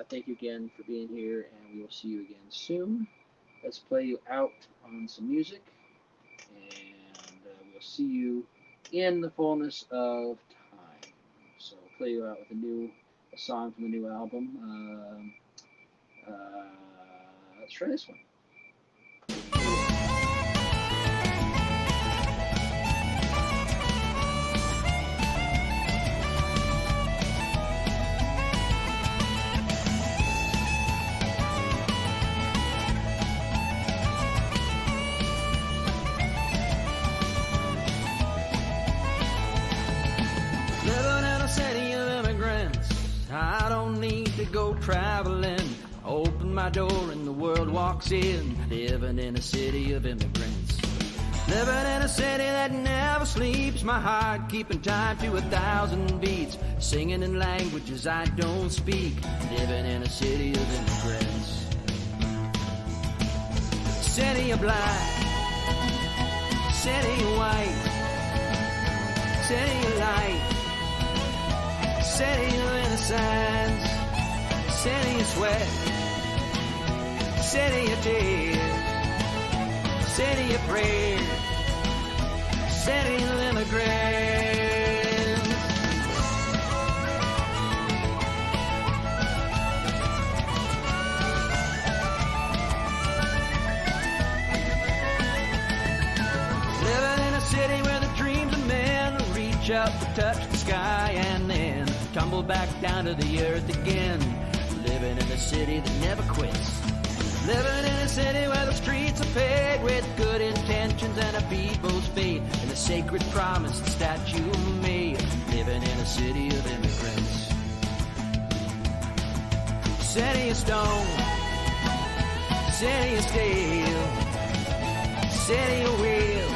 Thank you again for being here, and we will see you again soon. Let's play you out on some music, and we'll see you in the fullness of time. So I'll play you out with a song from the new album. Let's try this one. I don't need to go traveling. Open my door and the world walks in. Living in a city of immigrants. Living in a city that never sleeps. My heart keeping time to 1,000 beats. Singing in languages I don't speak. Living in a city of immigrants. City of black. City of white. City of light. City of innocence, city of sweat, city of tears, city of prayer, city of immigrants. Living in a city where the dreams of men reach up to touch the sky and then tumble back down to the earth again. Living in a city that never quits. Living in a city where the streets are paved with good intentions and a people's faith in the sacred promise the statue made. Living in a city of immigrants. City of stone. City of steel. City of wheels.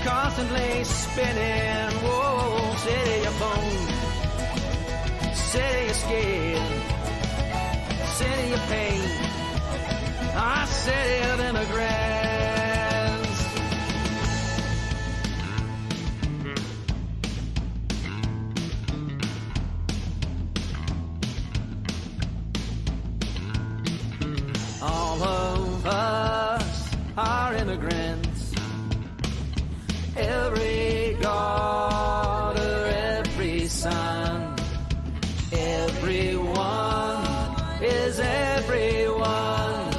Constantly spinning. Whoa, city of bones. City of skin, city of pain, our city of immigrants. All of us are immigrants. Every daughter, every son. Everyone is everyone.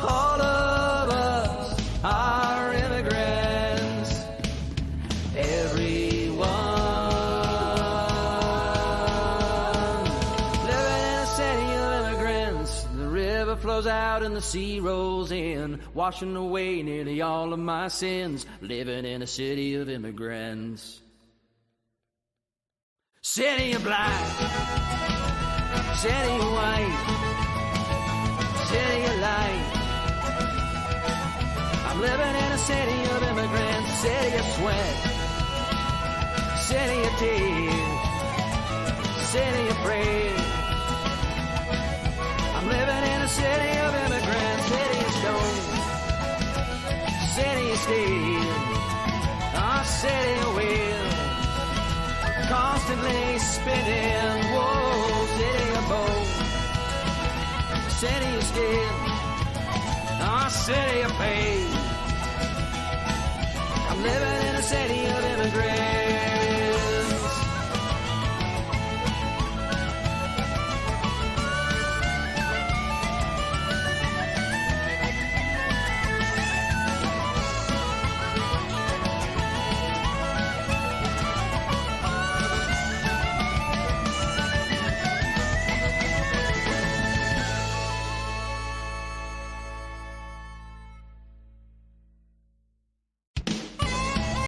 All of us are immigrants. Everyone. Living in a city of immigrants. The river flows out and the sea rolls in, washing away nearly all of my sins. Living in a city of immigrants. City of black, city of white, city of light. I'm living in a city of immigrants, city of sweat, city of tears, city of praise. I'm living in a city of immigrants, city of stone, city of steel, our city of wheels. Constantly spinning, whoa, city of bones, city of skin, our city of pain. I'm living in a city of immigrants.